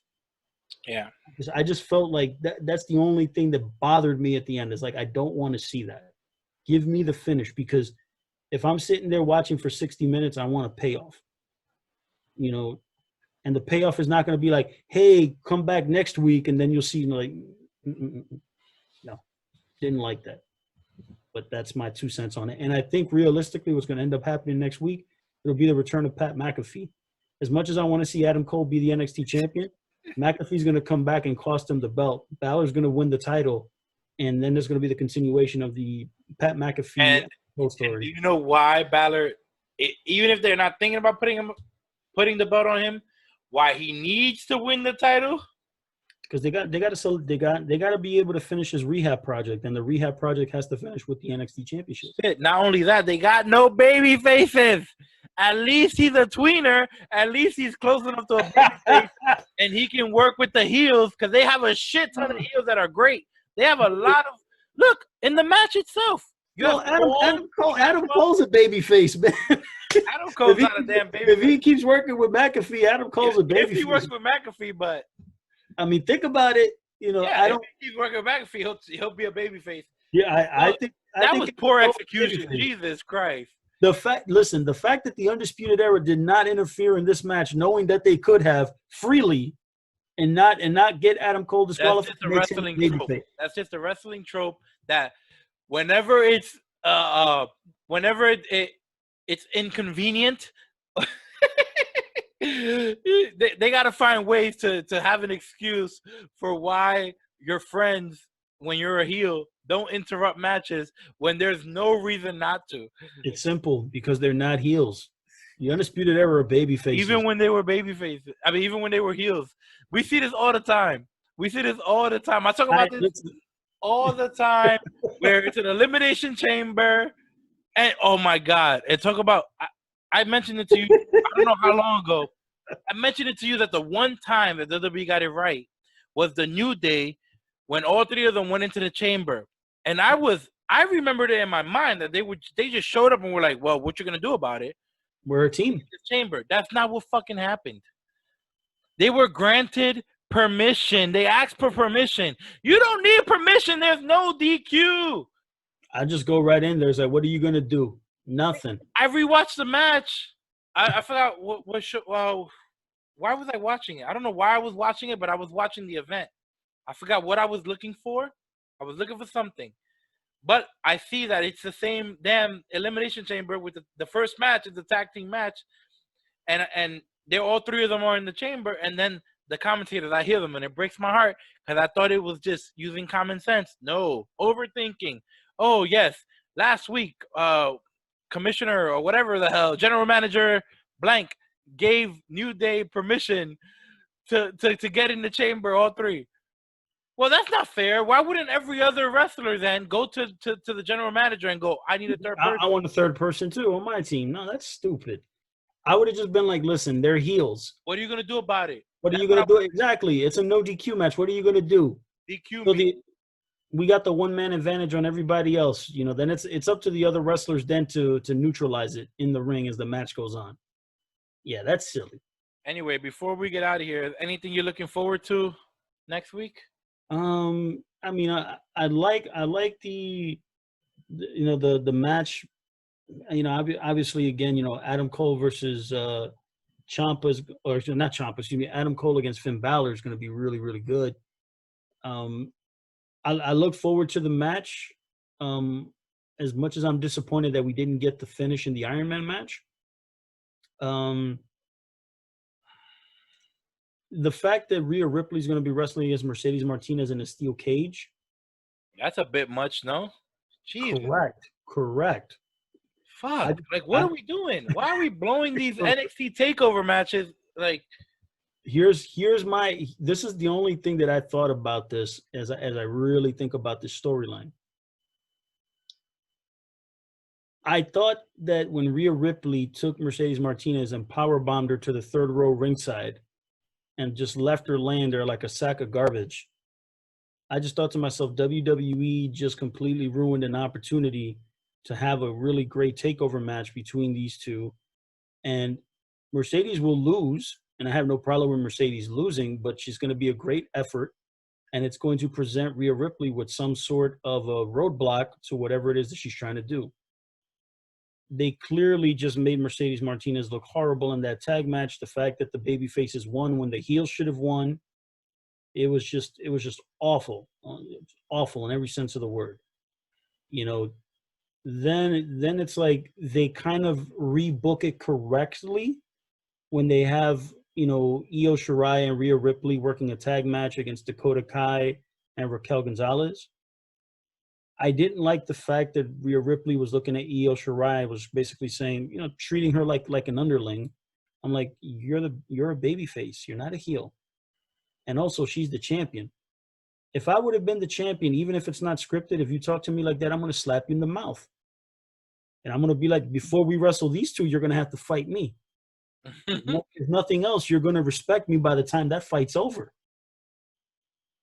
Yeah. Because I just felt like that's the only thing that bothered me at the end, is like, I don't want to see that. Give me the finish, because if I'm sitting there watching for 60 minutes, I want a payoff. You know, and the payoff is not going to be like, hey, come back next week, and then you'll see, like, no, didn't like that. But that's my 2 cents on it. And I think realistically what's going to end up happening next week, it'll be the return of Pat McAfee. As much as I want to see Adam Cole be the NXT champion, McAfee's going to come back and cost him the belt. Balor's going to win the title, and then there's going to be the continuation of the Pat McAfee story. And you know why Balor, even if they're not thinking about putting the belt on him, why he needs to win the title? Because they got to be able to finish his rehab project, and the rehab project has to finish with the NXT championship. Not only that, they got no baby faces. At least he's a tweener. At least he's close enough to a baby face, and he can work with the heels, because they have a shit ton of heels that are great. They have a lot of look in the match itself. Adam Cole's a baby face, man. Adam Cole's not a damn baby. If he keeps working with McAfee, Adam Cole's a baby face. If he works with McAfee, but I mean, think about it. You know, I don't. If he keeps working with McAfee, he'll be a baby face. Yeah, I think that was poor execution. Jesus Christ. The fact that the Undisputed Era did not interfere in this match, knowing that they could have freely, and not get Adam Cole disqualified. That's just a wrestling trope. That's just a wrestling trope that whenever it's it's inconvenient, they got to find ways to have an excuse for why your friends, when you're a heel, don't interrupt matches when there's no reason not to. It's simple, because they're not heels. The Undisputed Era are baby faces. Even when they were baby faces. I mean, even when they were heels. We see this all the time. I talk about this all the time, where it's an elimination chamber. And, oh, my God. And talk about – I mentioned it to you – I don't know how long ago. I mentioned it to you that the one time that WWE got it right was the New Day, when all 3 of them went into the chamber. And I remembered it in my mind that they just showed up and were like, well, what you going to do about it? We're a team. The chamber. That's not what fucking happened. They were granted permission. They asked for permission. You don't need permission. There's no DQ. I just go right in there. It's like, what are you going to do? Nothing. I rewatched the match. I forgot what show. Well, why was I watching it? I don't know why I was watching it, but I was watching the event. I forgot what I was looking for. I was looking for something. But I see that it's the same damn elimination chamber with the first match is the tag team match. And they're all 3 of them are in the chamber. And then the commentators, I hear them, and it breaks my heart because I thought it was just using common sense. No, overthinking. Oh, yes, last week, commissioner or whatever the hell, general manager blank gave New Day permission to get in the chamber, all 3. Well, that's not fair. Why wouldn't every other wrestler then go to the general manager and go, I need a third person? I want a third person too on my team. No, that's stupid. I would have just been like, listen, they're heels. What are you going to do about it? What are you going to do? Exactly. It's a no DQ match. What are you going to do? DQ so me. We got the one-man advantage on everybody else. You know, then it's up to the other wrestlers then to neutralize it in the ring as the match goes on. Yeah, that's silly. Anyway, before we get out of here, anything you're looking forward to next week? I mean, I like the match. You know, obviously, again, you know, Adam Cole versus Adam Cole against Finn Balor is going to be really, really good. I look forward to the match. As much as I'm disappointed that we didn't get the finish in the Iron Man match. The fact that Rhea Ripley is going to be wrestling against Mercedes Martinez in a steel cage. That's a bit much, no? Jesus. Correct. Fuck. What are we doing? Why are we blowing these NXT Takeover matches? Like, this is the only thing that I thought about this as I really think about this storyline. I thought that when Rhea Ripley took Mercedes Martinez and powerbombed her to the third row ringside and just left her laying there like a sack of garbage, I just thought to myself, WWE just completely ruined an opportunity to have a really great takeover match between these two. And Mercedes will lose, and I have no problem with Mercedes losing, but she's going to be a great effort, and it's going to present Rhea Ripley with some sort of a roadblock to whatever it is that she's trying to do. They clearly just made Mercedes Martinez look horrible in that tag match. The fact that the baby faces won when the heel should have won, it was just awful, awful in every sense of the word. You know, then it's like they kind of rebook it correctly when they have, you know, Io Shirai and Rhea Ripley working a tag match against Dakota Kai and Raquel Gonzalez. I didn't like the fact that Rhea Ripley was looking at Io Shirai, was basically saying, you know, treating her like an underling. I'm like, you're a baby face. You're not a heel. And also, she's the champion. If I would have been the champion, even if it's not scripted, if you talk to me like that, I'm going to slap you in the mouth. And I'm going to be like, before we wrestle these two, you're going to have to fight me. If nothing else, you're going to respect me by the time that fight's over.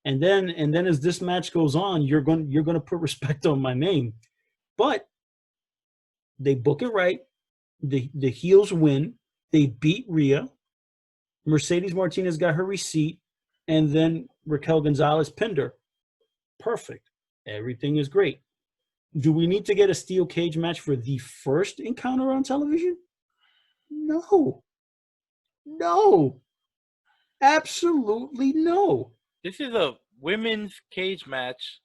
And then as this match goes on, you're going to put respect on my name. But they book it right. The heels win. They beat Rhea. Mercedes Martinez got her receipt, and then Raquel Gonzalez pinned her. Perfect. Everything is great. Do we need to get a steel cage match for the first encounter on television? No. Absolutely no. This is a women's cage match.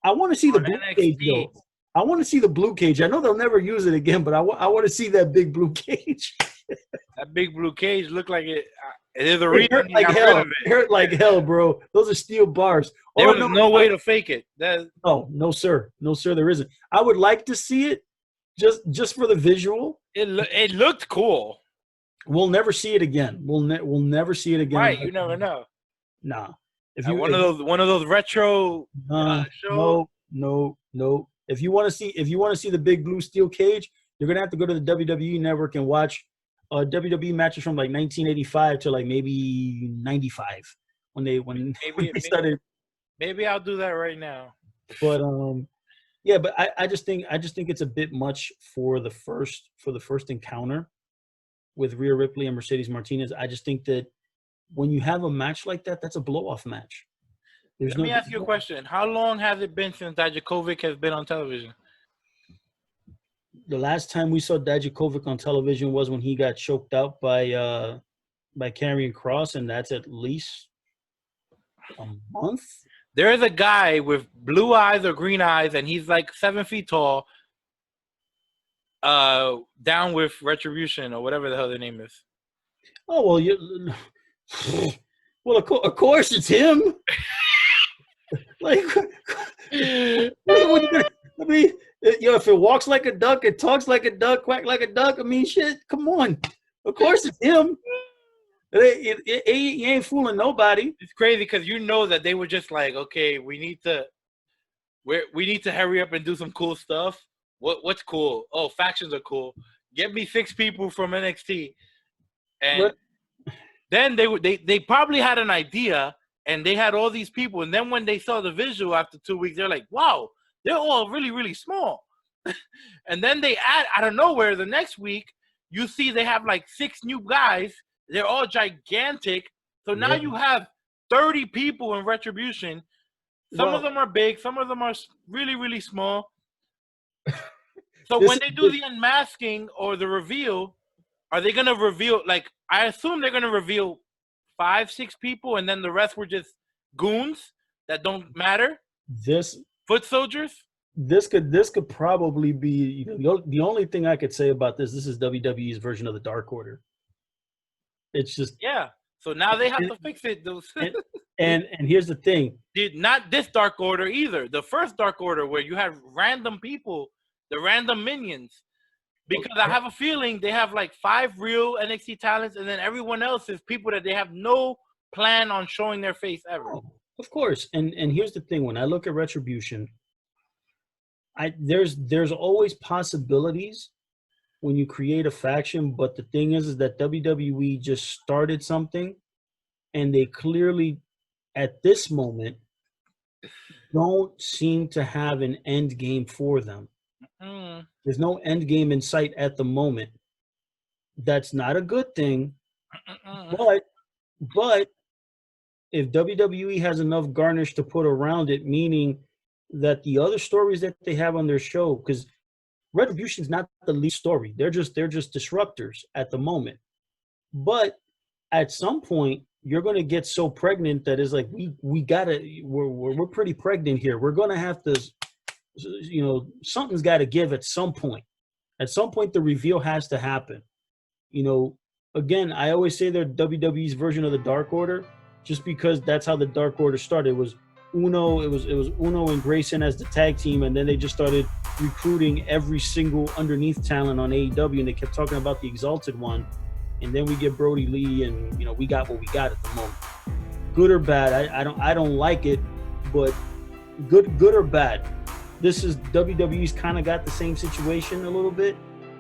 I want to see the blue NXT. cage, though. I want to see the blue cage. I know they'll never use it again, but I want to see that big blue cage. That big blue cage looked like it. There's a reason hurt like hell. It hurt like hell, bro. Those are steel bars. There was no way to fake it. No, sir. No, sir, there isn't. I would like to see it just for the visual. It looked cool. We'll never see it again. We'll never see it again. Right, you never know. Nah. One of those retro shows. No. If you want to see the big blue steel cage, you're gonna have to go to the WWE network and watch WWE matches from like 1985 to like maybe 95 when they started. Maybe I'll do that right now. But yeah, but I just think it's a bit much for the first encounter with Rhea Ripley and Mercedes Martinez. I just think that when you have a match like that, that's a blow-off match. Let me ask you a question. How long has it been since Dijakovic has been on television? The last time we saw Dijakovic on television was when he got choked out by Karrion Kross, and that's at least a month. There is a guy with blue eyes or green eyes, and he's like 7 feet tall. Down with Retribution or whatever the hell their name is. Oh well, of course it's him. Like, I mean, if it walks like a duck, it talks like a duck, quack like a duck. I mean, shit. Come on, of course it's him. He ain't fooling nobody. It's crazy because you know that they were just like, okay, we need to hurry up and do some cool stuff. What's cool? Oh, factions are cool. Get me 6 people from NXT, and then they probably had an idea, and they had all these people, and then when they saw the visual after 2 weeks, they're like, wow, they're all really, really small. And then they add out of nowhere the next week, you see they have like 6 new guys. They're all gigantic. So now you have 30 people in Retribution. Some of them are big. Some of them are really, really small. So when they do the unmasking or the reveal, are they going to reveal, like, I assume they're gonna reveal 5-6 people, and then the rest were just goons that don't matter. Foot soldiers. This could probably be, the only thing I could say about this is WWE's version of the Dark Order. It's just, yeah. So now they have to fix it. And here's the thing. Dude, not this Dark Order either. The first Dark Order where you have random people, the random minions. Because I have a feeling they have like 5 real NXT talents, and then everyone else is people that they have no plan on showing their face ever. Oh, of course. And here's the thing. When I look at Retribution, there's always possibilities when you create a faction, but the thing is that WWE just started something, and they clearly, at this moment, don't seem to have an end game for them. There's no end game in sight at the moment. That's not a good thing. But if WWE has enough garnish to put around it, meaning that the other stories that they have on their show, because Retribution's not the lead story. They're just disruptors at the moment. But at some point, you're going to get so pregnant that it's like we're pretty pregnant here. We're going to have to, something's got to give at some point. At some point, the reveal has to happen. Again, I always say they're WWE's version of the Dark Order, just because that's how the Dark Order started. It was Uno and Grayson as the tag team, and then they just started recruiting every single underneath talent on AEW, and they kept talking about the Exalted One, and then we get Brody Lee, and we got what we got at the moment. Good or bad, I don't like it, but good or bad, this is WWE's kind of got the same situation a little bit,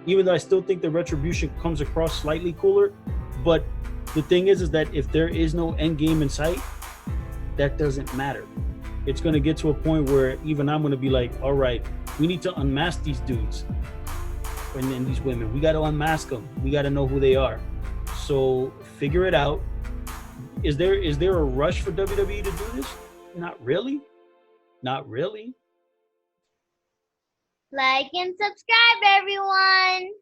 even though I still think the Retribution comes across slightly cooler. But the thing is that if there is no end game in sight, that doesn't matter. It's going to get to a point where even I'm going to be like, all right, we need to unmask these dudes and these women. We got to unmask them. We got to know who they are. So figure it out. Is there a rush for WWE to do this? Not really. Not really. Like and subscribe, everyone.